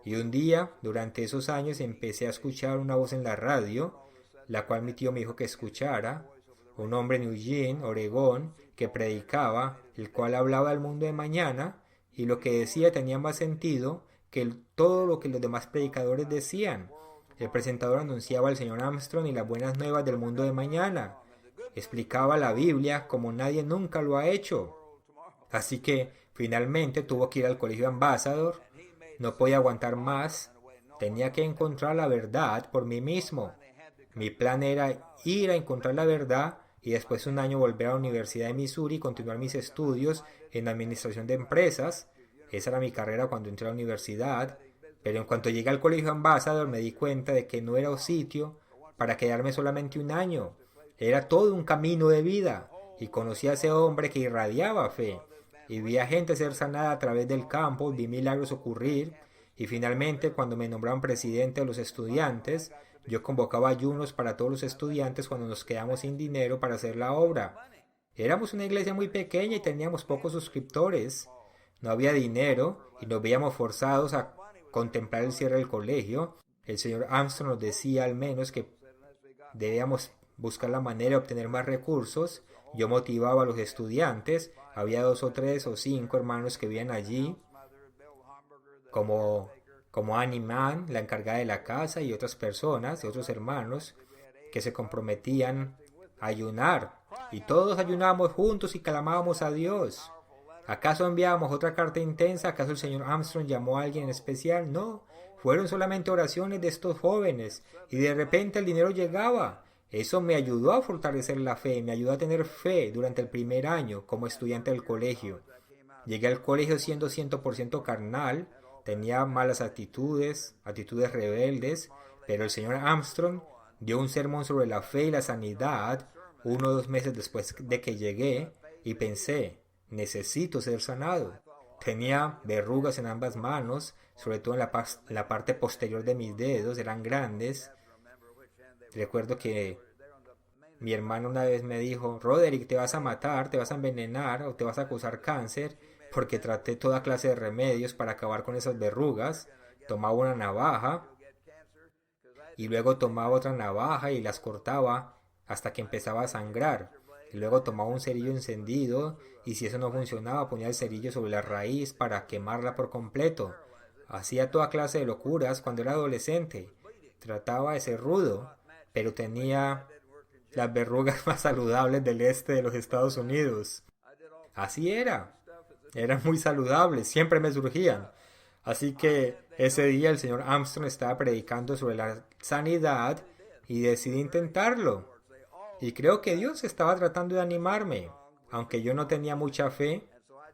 Y un día, durante esos años, empecé a escuchar una voz en la radio, la cual mi tío me dijo que escuchara, un hombre en Eugene, Oregón, que predicaba, el cual hablaba del mundo de mañana, y lo que decía tenía más sentido que todo lo que los demás predicadores decían. El presentador anunciaba al señor Armstrong y las buenas nuevas del mundo de mañana. Explicaba la Biblia como nadie nunca lo ha hecho. Así que, finalmente, tuvo que ir al colegio Ambassador. No podía aguantar más, tenía que encontrar la verdad por mí mismo. Mi plan era ir a encontrar la verdad y después de un año volver a la Universidad de Missouri y continuar mis estudios en administración de empresas. Esa era mi carrera cuando entré a la universidad, pero en cuanto llegué al colegio Ambassador me di cuenta de que no era un sitio para quedarme solamente un año. Era todo un camino de vida y conocí a ese hombre que irradiaba fe. Y vi a gente ser sanada a través del campo, vi milagros ocurrir, y finalmente cuando me nombraron presidente de los estudiantes, yo convocaba ayunos para todos los estudiantes cuando nos quedamos sin dinero para hacer la obra. Éramos una iglesia muy pequeña y teníamos pocos suscriptores. No había dinero y nos veíamos forzados a contemplar el cierre del colegio. El señor Armstrong nos decía al menos que debíamos buscar la manera de obtener más recursos. Yo motivaba a los estudiantes. Había 2 o 3 o 5 hermanos que vivían allí, como, como Annie Mann, la encargada de la casa, y otras personas, y otros hermanos, que se comprometían a ayunar. Y todos ayunábamos juntos y clamábamos a Dios. ¿Acaso enviábamos otra carta intensa? ¿Acaso el señor Armstrong llamó a alguien en especial? No, fueron solamente oraciones de estos jóvenes, y de repente el dinero llegaba. Eso me ayudó a fortalecer la fe, me ayudó a tener fe durante el primer año como estudiante del colegio. Llegué al colegio siendo 100% carnal, tenía malas actitudes, actitudes rebeldes, pero el señor Armstrong dio un sermón sobre la fe y la sanidad 1 o 2 meses después de que llegué, y pensé, necesito ser sanado. Tenía verrugas en ambas manos, sobre todo en la parte posterior de mis dedos, eran grandes. Recuerdo que mi hermano una vez me dijo, Roderick, te vas a matar, te vas a envenenar o te vas a causar cáncer, porque traté toda clase de remedios para acabar con esas verrugas. Tomaba una navaja y luego tomaba otra navaja y las cortaba hasta que empezaba a sangrar. Y luego tomaba un cerillo encendido y si eso no funcionaba ponía el cerillo sobre la raíz para quemarla por completo. Hacía toda clase de locuras cuando era adolescente. Trataba de ser rudo, pero tenía las verrugas más saludables del este de los Estados Unidos. Así era. Eran muy saludables, siempre me surgían. Así que ese día el señor Armstrong estaba predicando sobre la sanidad y decidí intentarlo. Y creo que Dios estaba tratando de animarme. Aunque yo no tenía mucha fe,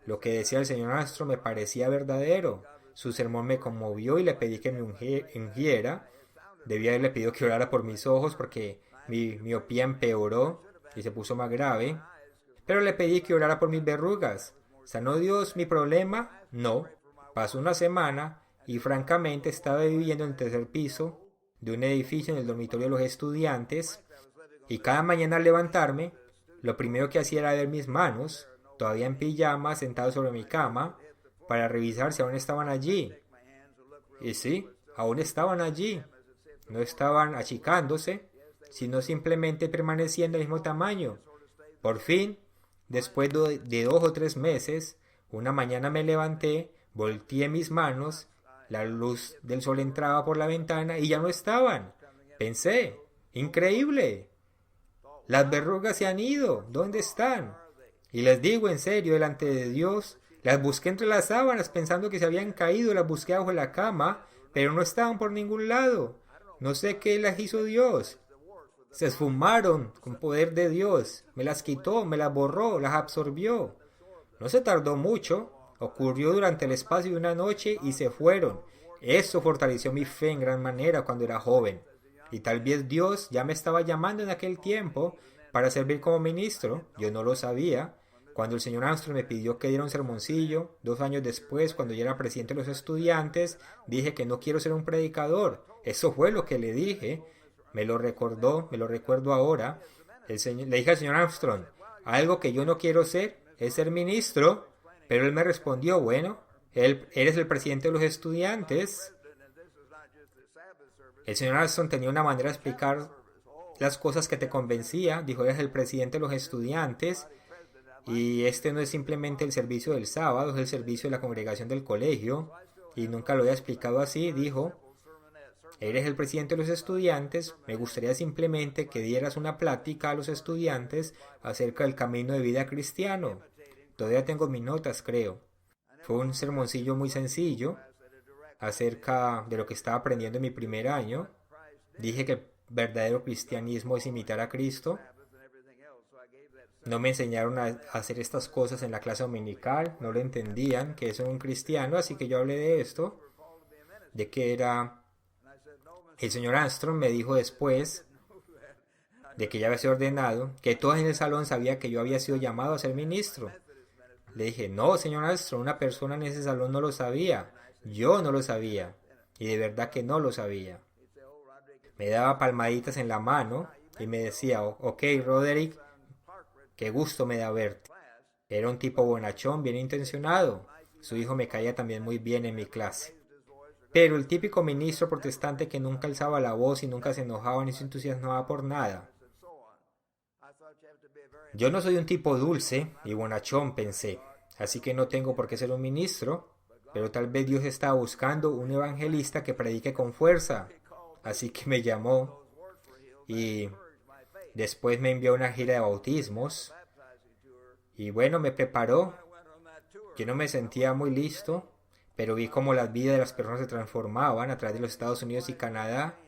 lo que decía el señor Armstrong me parecía verdadero. Su sermón me conmovió y le pedí que me ungiera. Debía haberle pedido que orara por mis ojos porque mi miopía empeoró y se puso más grave. Pero le pedí que orara por mis verrugas. ¿Sanó Dios mi problema? No. Pasó una semana y francamente estaba viviendo en el tercer piso de un edificio en el dormitorio de los estudiantes, y cada mañana al levantarme, lo primero que hacía era ver mis manos, todavía en pijama, sentado sobre mi cama, para revisar si aún estaban allí. Y sí, aún estaban allí. No estaban achicándose, sino simplemente permanecían del mismo tamaño. Por fin, después de 2 o 3 meses, una mañana me levanté, volteé mis manos, la luz del sol entraba por la ventana y ya no estaban. Pensé, increíble, las verrugas se han ido, ¿dónde están? Y les digo en serio, delante de Dios, las busqué entre las sábanas pensando que se habían caído, las busqué bajo la cama, pero no estaban por ningún lado. No sé qué las hizo Dios. Se esfumaron con poder de Dios. Me las quitó, me las borró, las absorbió. No se tardó mucho. Ocurrió durante el espacio de una noche y se fueron. Eso fortaleció mi fe en gran manera cuando era joven. Y tal vez Dios ya me estaba llamando en aquel tiempo para servir como ministro. Yo no lo sabía. Cuando el señor Armstrong me pidió que diera un sermoncillo, 2 años después, cuando yo era presidente de los estudiantes, dije que no quiero ser un predicador. Eso fue lo que le dije. Me lo recordó, me lo recuerdo ahora. Le dije al señor Armstrong, algo que yo no quiero ser es ser ministro. Pero él me respondió, bueno, eres el presidente de los estudiantes. El señor Armstrong tenía una manera de explicar las cosas que te convencía. Dijo, eres el presidente de los estudiantes. Y este no es simplemente el servicio del sábado, es el servicio de la congregación del colegio. Y nunca lo había explicado así. Dijo, eres el presidente de los estudiantes, me gustaría simplemente que dieras una plática a los estudiantes acerca del camino de vida cristiano. Todavía tengo mis notas, creo. Fue un sermoncillo muy sencillo acerca de lo que estaba aprendiendo en mi primer año. Dije que el verdadero cristianismo es imitar a Cristo. No me enseñaron a hacer estas cosas en la clase dominical, no lo entendían, que eso era un cristiano, así que yo hablé de esto, de que era... El señor Armstrong me dijo después de que ya había sido ordenado, que todos en el salón sabían que yo había sido llamado a ser ministro. Le dije, no, señor Armstrong, una persona en ese salón no lo sabía. Yo no lo sabía. Y de verdad que no lo sabía. Me daba palmaditas en la mano y me decía, ok, Roderick, qué gusto me da verte. Era un tipo bonachón, bien intencionado. Su hijo me caía también muy bien en mi clase. Pero el típico ministro protestante que nunca alzaba la voz y nunca se enojaba ni se entusiasmaba por nada. Yo no soy un tipo dulce y bonachón, pensé, así que no tengo por qué ser un ministro, pero tal vez Dios estaba buscando un evangelista que predique con fuerza. Así que me llamó y después me envió a una gira de bautismos y bueno, me preparó. Yo no me sentía muy listo, pero vi cómo las vidas de las personas se transformaban a través de los Estados Unidos y Canadá.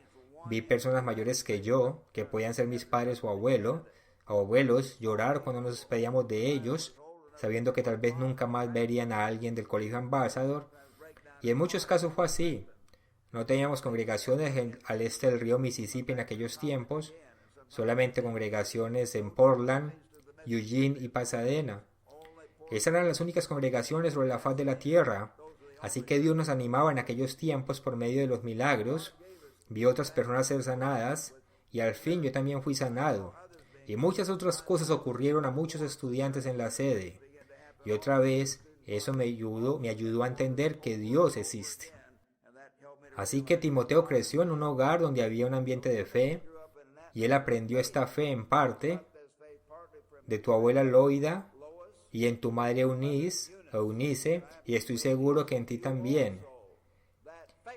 Vi personas mayores que yo, que podían ser mis padres o abuelos, llorar cuando nos despedíamos de ellos, sabiendo que tal vez nunca más verían a alguien del Colegio Ambassador. Y en muchos casos fue así. No teníamos congregaciones al este del río Mississippi en aquellos tiempos, solamente congregaciones en Portland, Eugene y Pasadena. Esas eran las únicas congregaciones sobre la faz de la tierra. Así que Dios nos animaba en aquellos tiempos por medio de los milagros. Vi otras personas ser sanadas y al fin yo también fui sanado. Y muchas otras cosas ocurrieron a muchos estudiantes en la sede. Y otra vez eso me ayudó a entender que Dios existe. Así que Timoteo creció en un hogar donde había un ambiente de fe y él aprendió esta fe en parte de tu abuela Loida y en tu madre Eunice, y estoy seguro que en ti también.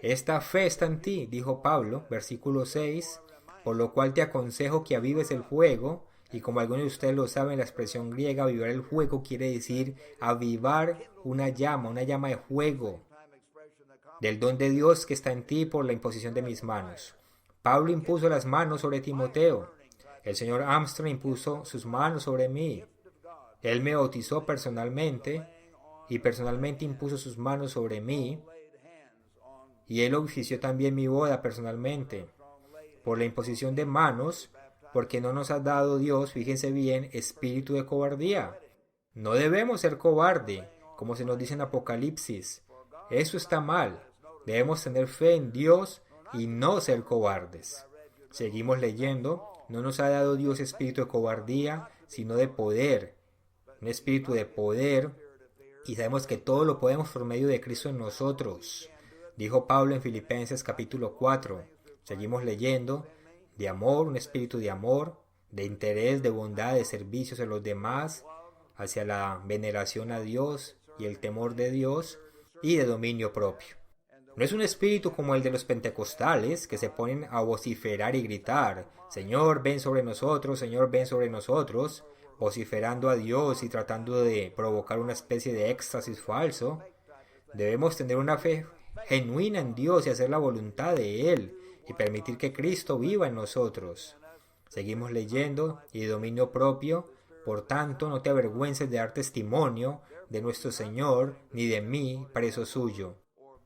Esta fe está en ti, dijo Pablo, versículo 6, por lo cual te aconsejo que avives el fuego, y como algunos de ustedes lo saben, la expresión griega avivar el fuego quiere decir avivar una llama de fuego, del don de Dios que está en ti por la imposición de mis manos. Pablo impuso las manos sobre Timoteo. El señor Armstrong impuso sus manos sobre mí. Él me bautizó personalmente y personalmente impuso sus manos sobre mí. Y él ofició también mi boda personalmente. Por la imposición de manos, porque no nos ha dado Dios, fíjense bien, espíritu de cobardía. No debemos ser cobarde, como se nos dice en Apocalipsis. Eso está mal. Debemos tener fe en Dios y no ser cobardes. Seguimos leyendo. No nos ha dado Dios espíritu de cobardía, sino de poder. Un espíritu de poder. Y sabemos que todo lo podemos por medio de Cristo en nosotros. Dijo Pablo en Filipenses capítulo 4. Seguimos leyendo. De amor, un espíritu de amor, de interés, de bondad, de servicios a los demás, hacia la veneración a Dios y el temor de Dios, y de dominio propio. No es un espíritu como el de los pentecostales que se ponen a vociferar y gritar, Señor, ven sobre nosotros, Señor, ven sobre nosotros, vociferando a Dios y tratando de provocar una especie de éxtasis falso. Debemos tener una fe genuina en Dios y hacer la voluntad de Él y permitir que Cristo viva en nosotros. Seguimos leyendo, y de dominio propio, por tanto no te avergüences de dar testimonio de nuestro Señor, ni de mí, preso suyo.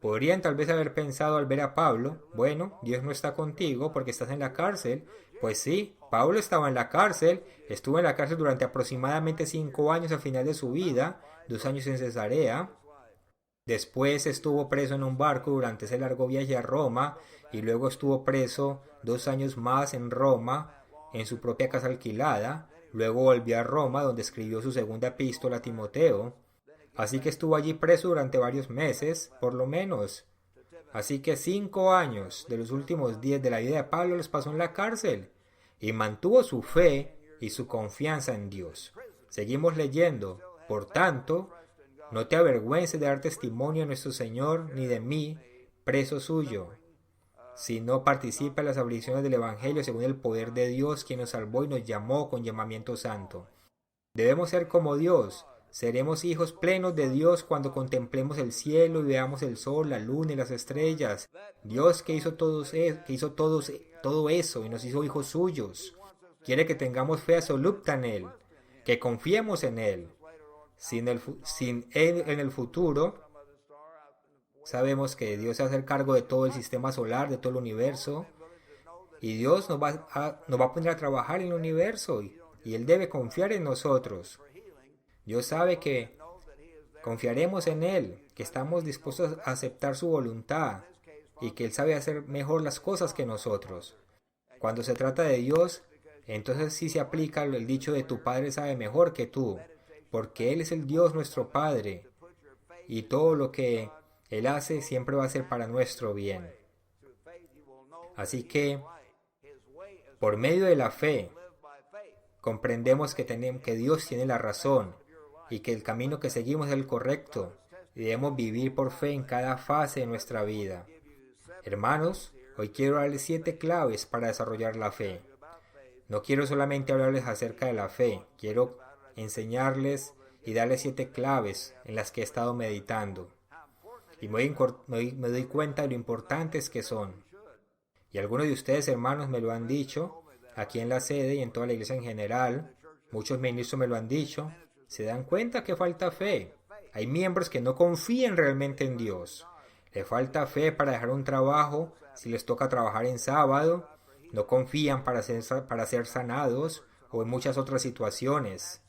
Podrían tal vez haber pensado al ver a Pablo, bueno, Dios no está contigo porque estás en la cárcel. Pues sí, Pablo estaba en la cárcel, estuvo en la cárcel durante aproximadamente 5 años al final de su vida, 2 años en Cesarea. Después estuvo preso en un barco durante ese largo viaje a Roma y luego estuvo preso 2 años más en Roma, en su propia casa alquilada. Luego volvió a Roma donde escribió su segunda epístola a Timoteo. Así que estuvo allí preso durante varios meses, por lo menos. Así que 5 años de los últimos 10 de la vida de Pablo los pasó en la cárcel y mantuvo su fe y su confianza en Dios. Seguimos leyendo. Por tanto, no te avergüences de dar testimonio a nuestro Señor ni de mí, preso suyo, sino participa en las aflicciones del Evangelio según el poder de Dios, quien nos salvó y nos llamó con llamamiento santo. Debemos ser como Dios. Seremos hijos plenos de Dios cuando contemplemos el cielo y veamos el sol, la luna y las estrellas. Dios que hizo todo eso y nos hizo hijos suyos. Quiere que tengamos fe absoluta en Él, que confiemos en Él. Sin Él en el futuro, sabemos que Dios se va a hacer cargo de todo el sistema solar, de todo el universo. Y Dios nos va a poner a trabajar en el universo y Él debe confiar en nosotros. Dios sabe que confiaremos en Él, que estamos dispuestos a aceptar su voluntad y que Él sabe hacer mejor las cosas que nosotros. Cuando se trata de Dios, entonces sí se aplica el dicho de tu Padre sabe mejor que tú, porque Él es el Dios nuestro Padre, y todo lo que Él hace siempre va a ser para nuestro bien. Así que, por medio de la fe, comprendemos que Dios tiene la razón y que el camino que seguimos es el correcto y debemos vivir por fe en cada fase de nuestra vida. Hermanos, hoy quiero darles 7 claves para desarrollar la fe. No quiero solamente hablarles acerca de la fe, quiero enseñarles y darles 7 claves en las que he estado meditando. Y me doy cuenta de lo importantes que son. Y algunos de ustedes, hermanos, me lo han dicho, aquí en la sede y en toda la iglesia en general. Muchos ministros me lo han dicho. Se dan cuenta que falta fe. Hay miembros que no confían realmente en Dios. Les falta fe para dejar un trabajo si les toca trabajar en sábado. No confían para ser sanados o en muchas otras situaciones.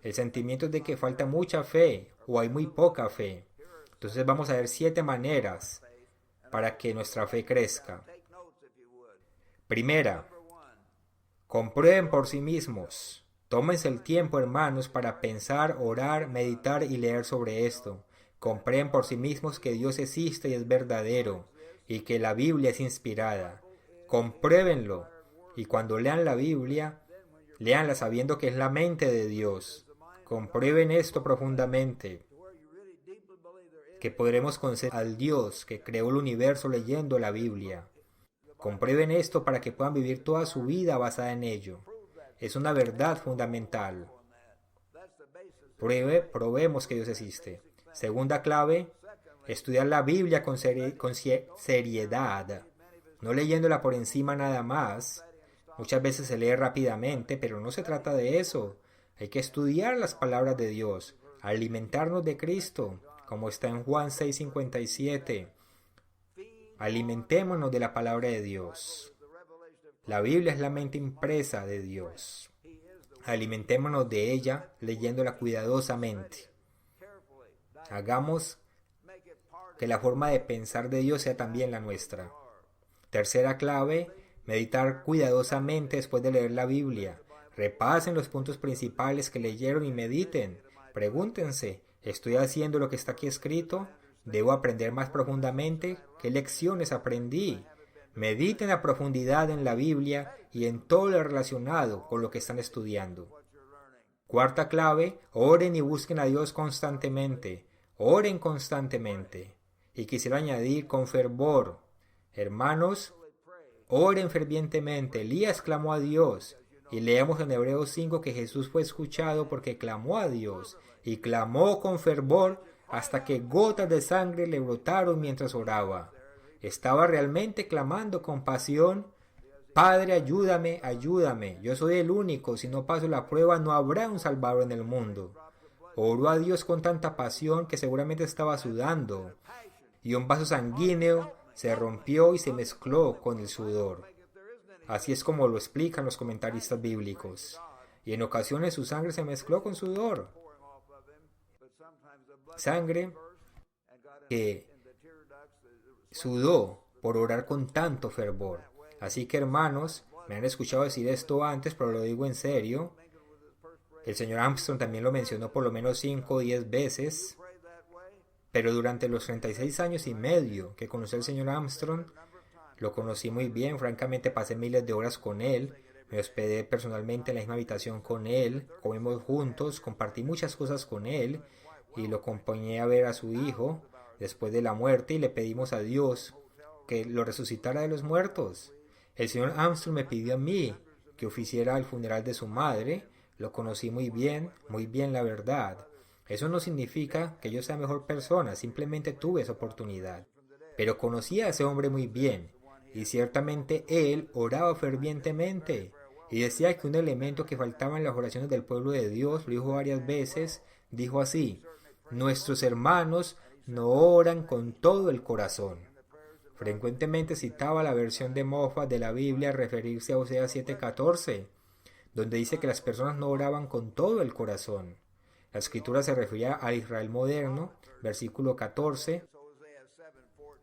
El sentimiento es de que falta mucha fe o hay muy poca fe. Entonces vamos a ver 7 maneras para que nuestra fe crezca. Primera, comprueben por sí mismos. Tómense el tiempo, hermanos, para pensar, orar, meditar y leer sobre esto. Comprueben por sí mismos que Dios existe y es verdadero, y que la Biblia es inspirada. Compruébenlo, y cuando lean la Biblia, léanla sabiendo que es la mente de Dios. Comprueben esto profundamente, que podremos conocer al Dios que creó el universo leyendo la Biblia. Comprueben esto para que puedan vivir toda su vida basada en ello. Es una verdad fundamental. Probemos que Dios existe. Segunda clave, estudiar la Biblia con seriedad, no leyéndola por encima nada más. Muchas veces se lee rápidamente, pero no se trata de eso. Hay que estudiar las palabras de Dios, alimentarnos de Cristo, como está en Juan 6:57. Alimentémonos de la palabra de Dios. La Biblia es la mente impresa de Dios. Alimentémonos de ella leyéndola cuidadosamente. Hagamos que la forma de pensar de Dios sea también la nuestra. Tercera clave, meditar cuidadosamente después de leer la Biblia. Repasen los puntos principales que leyeron y mediten. Pregúntense, ¿estoy haciendo lo que está aquí escrito? ¿Debo aprender más profundamente? ¿Qué lecciones aprendí? Mediten a profundidad en la Biblia y en todo lo relacionado con lo que están estudiando. Cuarta clave, oren y busquen a Dios constantemente. Oren constantemente. Y quisiera añadir con fervor. Hermanos, oren fervientemente. Elías clamó a Dios. Y leemos en Hebreos 5 que Jesús fue escuchado porque clamó a Dios. Y clamó con fervor hasta que gotas de sangre le brotaron mientras oraba. Estaba realmente clamando con pasión. Padre, ayúdame, ayúdame. Yo soy el único. Si no paso la prueba, no habrá un Salvador en el mundo. Oró a Dios con tanta pasión que seguramente estaba sudando. Y un vaso sanguíneo se rompió y se mezcló con el sudor. Así es como lo explican los comentaristas bíblicos. Y en ocasiones su sangre se mezcló con sudor. Sangre que sudó por orar con tanto fervor. Así que, hermanos, me han escuchado decir esto antes, pero lo digo en serio. El señor Armstrong también lo mencionó por lo menos 5 o 10 veces. Pero durante los 36 años y medio que conocí al señor Armstrong, lo conocí muy bien. Francamente, pasé miles de horas con él. Me hospedé personalmente en la misma habitación con él. Comimos juntos, compartí muchas cosas con él. Y lo acompañé a ver a su hijo después de la muerte y le pedimos a Dios que lo resucitara de los muertos. El señor Armstrong me pidió a mí que oficiara el funeral de su madre. Lo conocí muy bien la verdad. Eso no significa que yo sea mejor persona, simplemente tuve esa oportunidad. Pero conocí a ese hombre muy bien, y ciertamente él oraba fervientemente, y decía que un elemento que faltaba en las oraciones del pueblo de Dios, lo dijo varias veces, dijo así: nuestros hermanos no oran con todo el corazón. Frecuentemente citaba la versión de Moffat de la Biblia al referirse a Oseas 7:14, donde dice que las personas no oraban con todo el corazón. La escritura se refería al Israel moderno, versículo 14.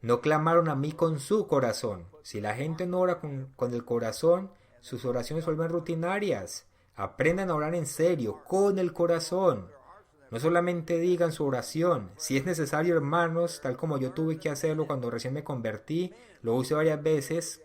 No clamaron a mí con su corazón. Si la gente no ora con el corazón, sus oraciones se vuelven rutinarias. Aprendan a orar en serio, con el corazón. No solamente digan su oración. Si es necesario, hermanos, tal como yo tuve que hacerlo cuando recién me convertí, lo hice varias veces.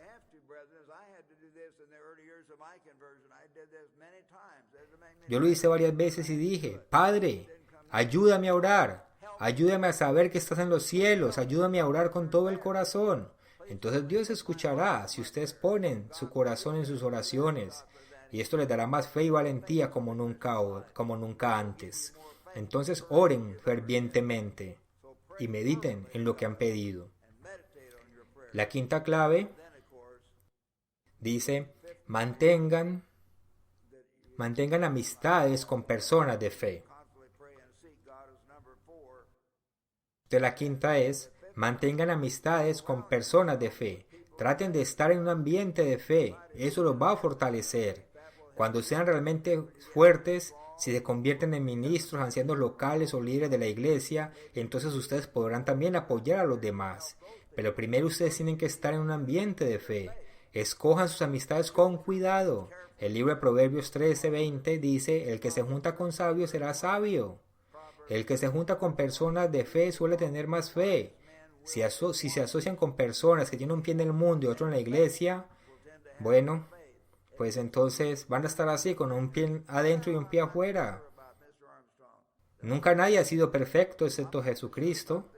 Yo lo hice varias veces y dije, Padre, ayúdame a orar. Ayúdame a saber que estás en los cielos. Ayúdame a orar con todo el corazón. Entonces Dios escuchará si ustedes ponen su corazón en sus oraciones. Y esto les dará más fe y valentía como nunca antes. Entonces oren fervientemente y mediten en lo que han pedido. La quinta clave dice, mantengan amistades con personas de fe. Entonces la quinta es, mantengan amistades con personas de fe. Traten de estar en un ambiente de fe. Eso los va a fortalecer. Cuando sean realmente fuertes, si se convierten en ministros, ancianos locales o líderes de la iglesia, entonces ustedes podrán también apoyar a los demás. Pero primero ustedes tienen que estar en un ambiente de fe. Escojan sus amistades con cuidado. El libro de Proverbios 13:20 dice, el que se junta con sabios será sabio. El que se junta con personas de fe suele tener más fe. Si se asocian con personas que tienen un pie en el mundo y otro en la iglesia, bueno, pues entonces van a estar así, con un pie adentro y un pie afuera. Nunca nadie ha sido perfecto excepto Jesucristo.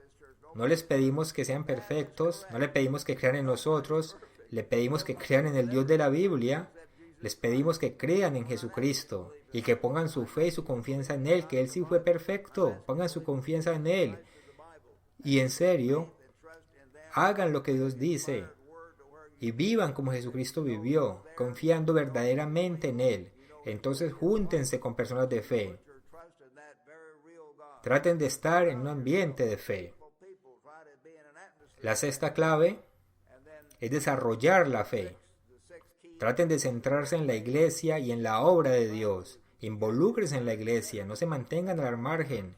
No les pedimos que sean perfectos, no le pedimos que crean en nosotros, le pedimos que crean en el Dios de la Biblia. Les pedimos que crean en Jesucristo y que pongan su fe y su confianza en Él, que Él sí fue perfecto. Pongan su confianza en Él. Y en serio, hagan lo que Dios dice y vivan como Jesucristo vivió, confiando verdaderamente en Él. Entonces júntense con personas de fe. Traten de estar en un ambiente de fe. La sexta clave es desarrollar la fe. Traten de centrarse en la iglesia y en la obra de Dios. Involúcrense en la iglesia, no se mantengan al margen.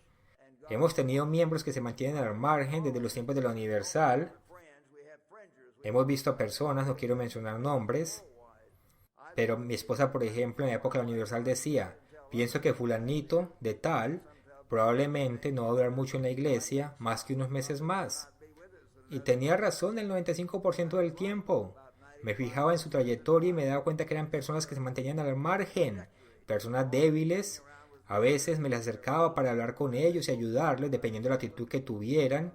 Hemos tenido miembros que se mantienen al margen desde los tiempos de la Universal. Hemos visto a personas, no quiero mencionar nombres, pero mi esposa, por ejemplo, en la época de la Universal decía, pienso que fulanito de tal probablemente no va a durar mucho en la iglesia, más que unos meses más. Y tenía razón el 95% del tiempo. Me fijaba en su trayectoria y me daba cuenta que eran personas que se mantenían al margen, personas débiles. A veces me les acercaba para hablar con ellos y ayudarles, dependiendo de la actitud que tuvieran.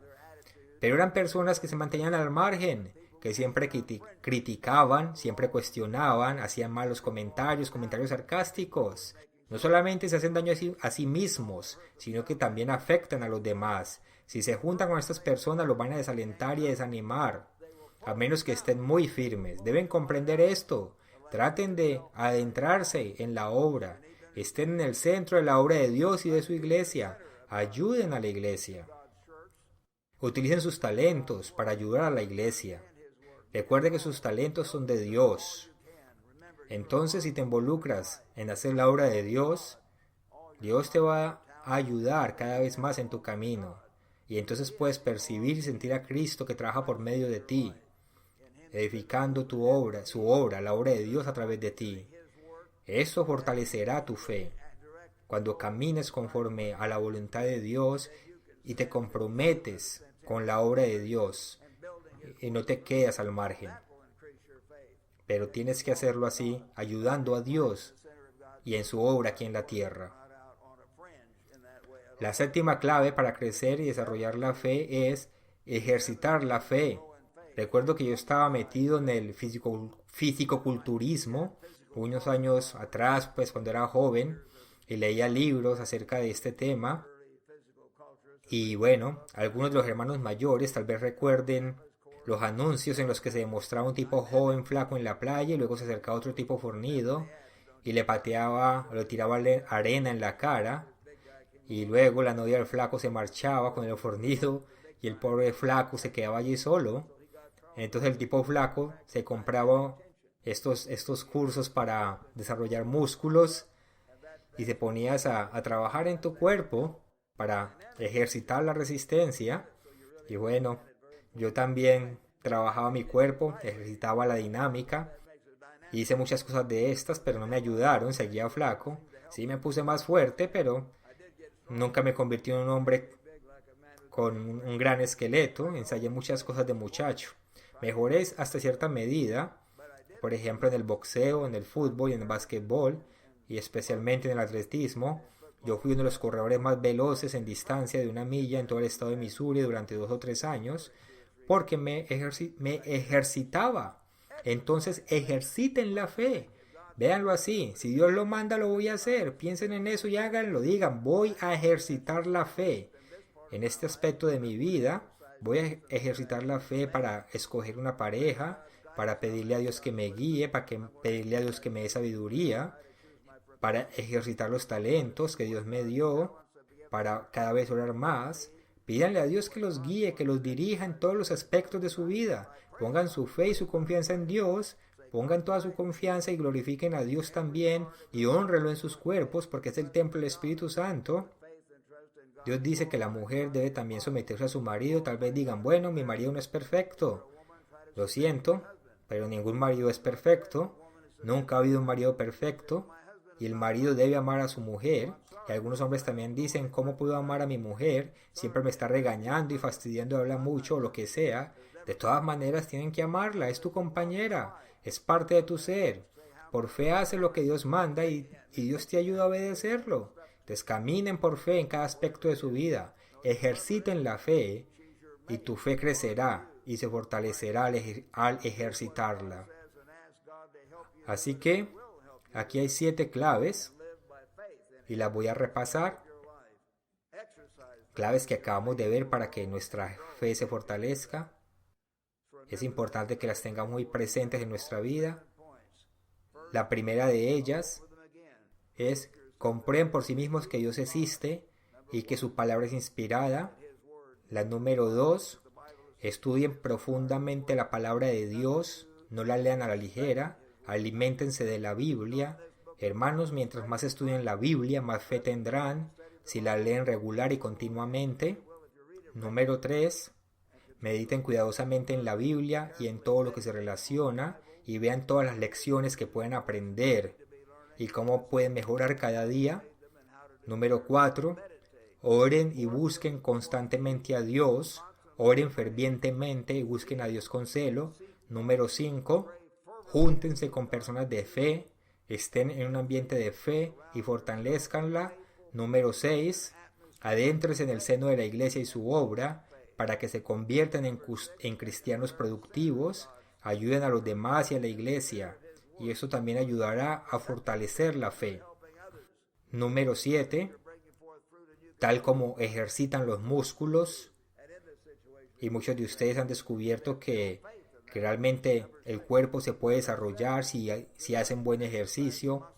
Pero eran personas que se mantenían al margen, que siempre criticaban, siempre cuestionaban, hacían malos comentarios sarcásticos. No solamente se hacen daño a sí mismos, sino que también afectan a los demás. Si se juntan con estas personas, los van a desalentar y a desanimar, a menos que estén muy firmes. Deben comprender esto. Traten de adentrarse en la obra. Estén en el centro de la obra de Dios y de su iglesia. Ayuden a la iglesia. Utilicen sus talentos para ayudar a la iglesia. Recuerde que sus talentos son de Dios. Entonces, si te involucras en hacer la obra de Dios, Dios te va a ayudar cada vez más en tu camino. Y entonces puedes percibir y sentir a Cristo que trabaja por medio de ti, edificando tu obra, su obra, la obra de Dios a través de ti. Eso fortalecerá tu fe. Cuando camines conforme a la voluntad de Dios y te comprometes con la obra de Dios y no te quedas al margen. Pero tienes que hacerlo así, ayudando a Dios y en su obra aquí en la tierra. La séptima clave para crecer y desarrollar la fe es ejercitar la fe. Recuerdo que yo estaba metido en el fisicoculturismo unos años atrás, pues cuando era joven, y leía libros acerca de este tema. Y bueno, algunos de los hermanos mayores tal vez recuerden los anuncios en los que se demostraba un tipo joven flaco en la playa y luego se acercaba otro tipo fornido y le pateaba o le tiraba arena en la cara. Y luego la novia del flaco se marchaba con el fornido y el pobre flaco se quedaba allí solo. Entonces el tipo flaco se compraba estos cursos para desarrollar músculos y se ponías a trabajar en tu cuerpo para ejercitar la resistencia. Y bueno, yo también trabajaba mi cuerpo, ejercitaba la dinámica Hice muchas cosas de estas, pero no me ayudaron, seguía flaco. Sí me puse más fuerte, pero nunca me convirtió en un hombre con un gran esqueleto. Ensayé muchas cosas de muchacho. Mejoré hasta cierta medida, por ejemplo en el boxeo, en el fútbol y en el básquetbol, y especialmente en el atletismo. Yo fui uno de los corredores más veloces en distancia de 1 milla en todo el estado de Missouri durante 2 o 3 años, porque me ejercitaba. Entonces ejerciten la fe. Véanlo así, si Dios lo manda lo voy a hacer. Piensen en eso y háganlo. Digan, voy a ejercitar la fe. En este aspecto de mi vida, voy a ejercitar la fe para escoger una pareja, para pedirle a Dios que me guíe, pedirle a Dios que me dé sabiduría, para ejercitar los talentos que Dios me dio, para cada vez orar más. Pídanle a Dios que los guíe, que los dirija en todos los aspectos de su vida. Pongan su fe y su confianza en Dios. Pongan toda su confianza y glorifiquen a Dios también y honrenlo en sus cuerpos porque es el templo del Espíritu Santo. Dios dice que la mujer debe también someterse a su marido. Tal vez digan, bueno, mi marido no es perfecto. Lo siento, pero ningún marido es perfecto. Nunca ha habido un marido perfecto. Y el marido debe amar a su mujer. Y algunos hombres también dicen, ¿cómo puedo amar a mi mujer? Siempre me está regañando y fastidiando, habla mucho o lo que sea. De todas maneras tienen que amarla, es tu compañera, es parte de tu ser. Por fe hace lo que Dios manda y Dios te ayuda a obedecerlo. Entonces caminen por fe en cada aspecto de su vida. Ejerciten la fe y tu fe crecerá y se fortalecerá al ejercitarla. Así que aquí hay 7 claves y las voy a repasar. Claves que acabamos de ver para que nuestra fe se fortalezca. Es importante que las tengamos muy presentes en nuestra vida. La primera de ellas es comprueben por sí mismos que Dios existe y que su palabra es inspirada. La número 2, estudien profundamente la palabra de Dios, no la lean a la ligera, aliméntense de la Biblia. Hermanos, mientras más estudien la Biblia, más fe tendrán si la leen regular y continuamente. Número 3, mediten cuidadosamente en la Biblia y en todo lo que se relaciona y vean todas las lecciones que pueden aprender y cómo pueden mejorar cada día. Número 4, oren y busquen constantemente a Dios, oren fervientemente y busquen a Dios con celo. Número 5, júntense con personas de fe, estén en un ambiente de fe y fortalezcanla. Número 6, adéntrense en el seno de la iglesia y su obra para que se conviertan en cristianos productivos, ayuden a los demás y a la iglesia, y eso también ayudará a fortalecer la fe. Número 7, tal como ejercitan los músculos, y muchos de ustedes han descubierto que realmente el cuerpo se puede desarrollar si hacen buen ejercicio,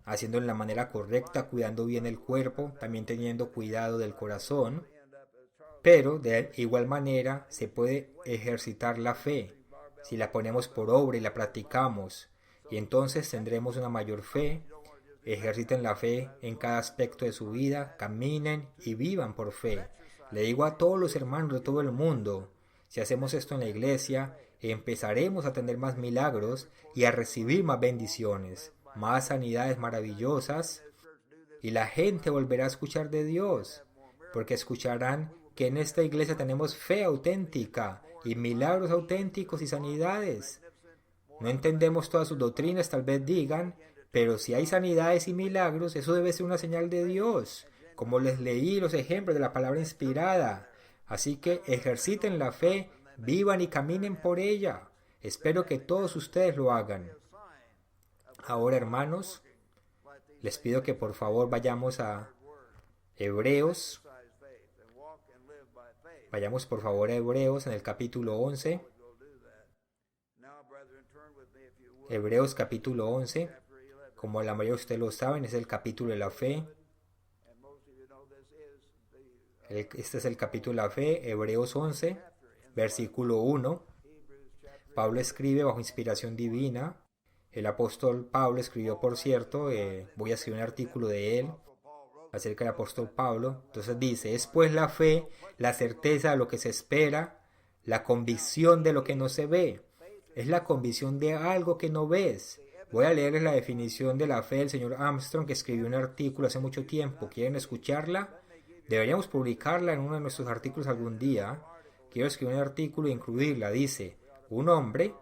haciendo de la manera correcta, cuidando bien el cuerpo, también teniendo cuidado del corazón. Pero de igual manera se puede ejercitar la fe si la ponemos por obra y la practicamos, y entonces tendremos una mayor fe. Ejerciten la fe en cada aspecto de su vida, caminen y vivan por fe. Le digo a todos los hermanos de todo el mundo, si hacemos esto en la iglesia, empezaremos a tener más milagros y a recibir más bendiciones, más sanidades maravillosas, y la gente volverá a escuchar de Dios, porque escucharán que en esta iglesia tenemos fe auténtica y milagros auténticos y sanidades. No entendemos todas sus doctrinas, tal vez digan, pero si hay sanidades y milagros, eso debe ser una señal de Dios, como les leí los ejemplos de la palabra inspirada. Así que ejerciten la fe, vivan y caminen por ella. Espero que todos ustedes lo hagan. Ahora, hermanos, les pido que por favor vayamos a Hebreos. Vayamos por favor a Hebreos en el capítulo 11. Hebreos capítulo 11. Como la mayoría de ustedes lo saben, es el capítulo de la fe. Este es el capítulo de la fe, Hebreos 11, versículo 1. Pablo escribe bajo inspiración divina. El apóstol Pablo escribió, por cierto, voy a escribir un artículo de él acerca del apóstol Pablo. Entonces dice, es pues la fe, la certeza de lo que se espera, la convicción de lo que no se ve. Es la convicción de algo que no ves. Voy a leerles la definición de la fe del señor Armstrong, que escribió un artículo hace mucho tiempo. ¿Quieren escucharla? Deberíamos publicarla en uno de nuestros artículos algún día. Quiero escribir un artículo e incluirla. Dice, un hombre,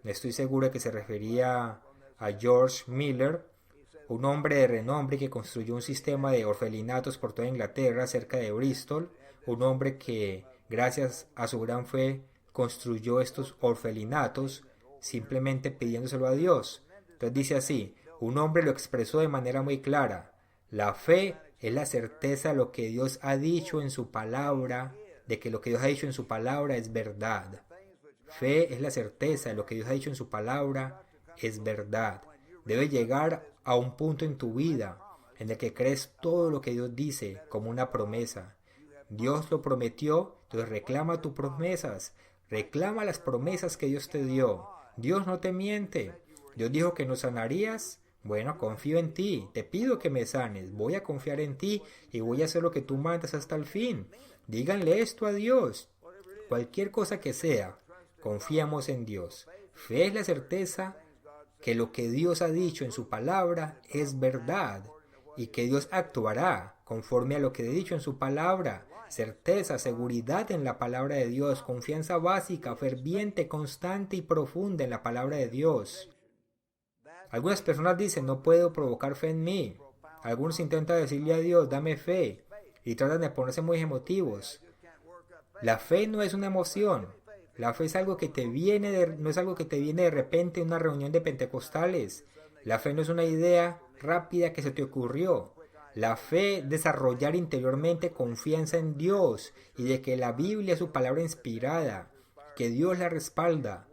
estoy seguro de que se refería a George Miller, un hombre de renombre que construyó un sistema de orfelinatos por toda Inglaterra, cerca de Bristol, un hombre que, gracias a su gran fe, construyó estos orfelinatos simplemente pidiéndoselo a Dios. Entonces dice así, un hombre lo expresó de manera muy clara, la fe es la certeza de lo que Dios ha dicho en su palabra, de que lo que Dios ha dicho en su palabra es verdad. Fe es la certeza de lo que Dios ha dicho en su palabra es verdad. Debes llegar a un punto en tu vida en el que crees todo lo que Dios dice como una promesa. Dios lo prometió, entonces reclama tus promesas. Reclama las promesas que Dios te dio. Dios no te miente. Dios dijo que nos sanarías. Bueno, confío en ti. Te pido que me sanes. Voy a confiar en ti y voy a hacer lo que tú mandas hasta el fin. Díganle esto a Dios. Cualquier cosa que sea, confiamos en Dios. Fe es la certeza que lo que Dios ha dicho en su palabra es verdad y que Dios actuará conforme a lo que ha dicho en su palabra. Certeza, seguridad en la palabra de Dios, confianza básica, ferviente, constante y profunda en la palabra de Dios. Algunas personas dicen, no puedo provocar fe en mí. Algunos intentan decirle a Dios, dame fe, y tratan de ponerse muy emotivos. La fe no es una emoción. La fe es algo que te viene no es algo que te viene de repente en una reunión de pentecostales. La fe no es una idea rápida que se te ocurrió. La fe es desarrollar interiormente confianza en Dios y de que la Biblia es su palabra inspirada, que Dios la respalda.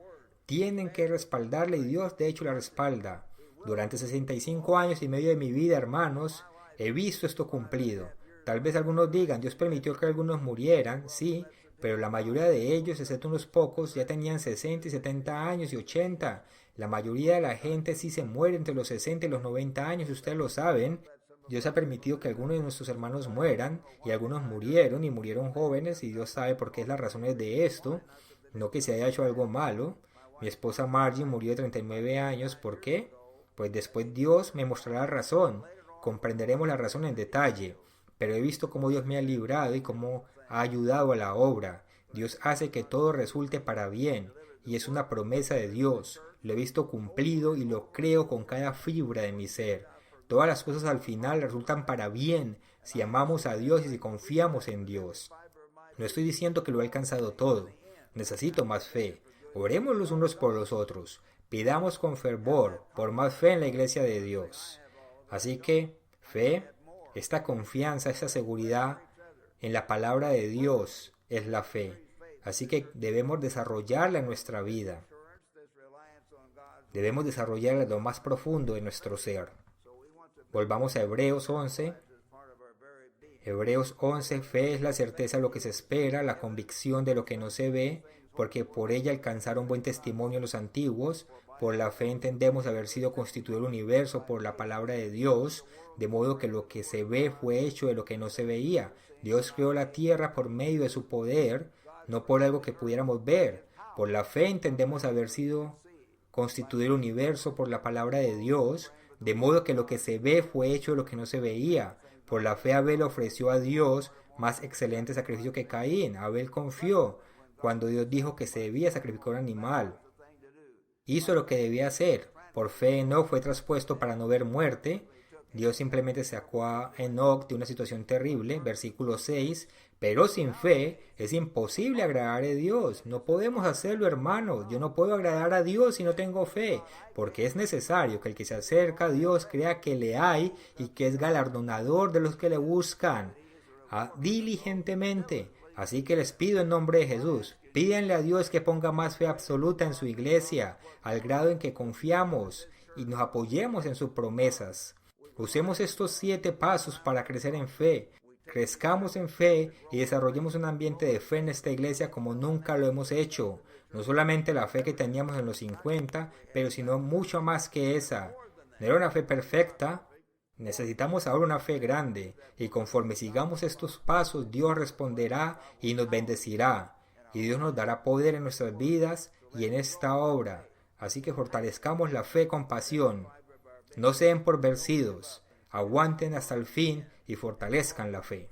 Tienen que respaldarla y Dios de hecho la respalda. Durante 65 años y medio de mi vida, hermanos, he visto esto cumplido. Tal vez algunos digan, Dios permitió que algunos murieran, sí, pero la mayoría de ellos, excepto unos pocos, ya tenían 60 y 70 años y 80. La mayoría de la gente sí se muere entre los 60 y los 90 años, ustedes lo saben. Dios ha permitido que algunos de nuestros hermanos mueran, y algunos murieron, y murieron jóvenes, y Dios sabe por qué es las razones de esto. No que se haya hecho algo malo. Mi esposa Margie murió de 39 años, ¿por qué? Pues después Dios me mostrará la razón. Comprenderemos la razón en detalle. Pero he visto cómo Dios me ha librado y cómo ha ayudado a la obra. Dios hace que todo resulte para bien, y es una promesa de Dios. Lo he visto cumplido y lo creo con cada fibra de mi ser. Todas las cosas al final resultan para bien si amamos a Dios y si confiamos en Dios. No estoy diciendo que lo he alcanzado todo. Necesito más fe. Oremos los unos por los otros. Pidamos con fervor por más fe en la iglesia de Dios. Así que, fe, esta confianza, esta seguridad en la palabra de Dios es la fe. Así que debemos desarrollarla en nuestra vida. Debemos desarrollarla en lo más profundo de nuestro ser. Volvamos a Hebreos 11. Hebreos 11, fe es la certeza de lo que se espera, la convicción de lo que no se ve, porque por ella alcanzaron buen testimonio los antiguos. Por la fe entendemos haber sido constituido el universo por la palabra de Dios, de modo que lo que se ve fue hecho de lo que no se veía. Dios creó la tierra por medio de su poder, no por algo que pudiéramos ver. Por la fe entendemos haber sido constituido el universo por la palabra de Dios, de modo que lo que se ve fue hecho de lo que no se veía. Por la fe Abel ofreció a Dios más excelente sacrificio que Caín. Abel confió cuando Dios dijo que se debía sacrificar un animal. Hizo lo que debía hacer. Por fe Enoc fue traspuesto para no ver muerte. Dios simplemente sacó a Enoc de una situación terrible. Versículo 6. Pero sin fe es imposible agradar a Dios. No podemos hacerlo, hermanos. Yo no puedo agradar a Dios si no tengo fe, porque es necesario que el que se acerca a Dios crea que le hay y que es galardonador de los que le buscan diligentemente. Así que les pido en nombre de Jesús, pídanle a Dios que ponga más fe absoluta en su iglesia, al grado en que confiamos y nos apoyemos en sus promesas. Usemos estos 7 pasos para crecer en fe. Crezcamos en fe y desarrollemos un ambiente de fe en esta iglesia como nunca lo hemos hecho. No solamente la fe que teníamos en los 50, pero sino mucho más que esa. No era una fe perfecta. Necesitamos ahora una fe grande, y conforme sigamos estos pasos, Dios responderá y nos bendecirá. Y Dios nos dará poder en nuestras vidas y en esta obra, así que fortalezcamos la fe con pasión. No se den por vencidos, aguanten hasta el fin y fortalezcan la fe.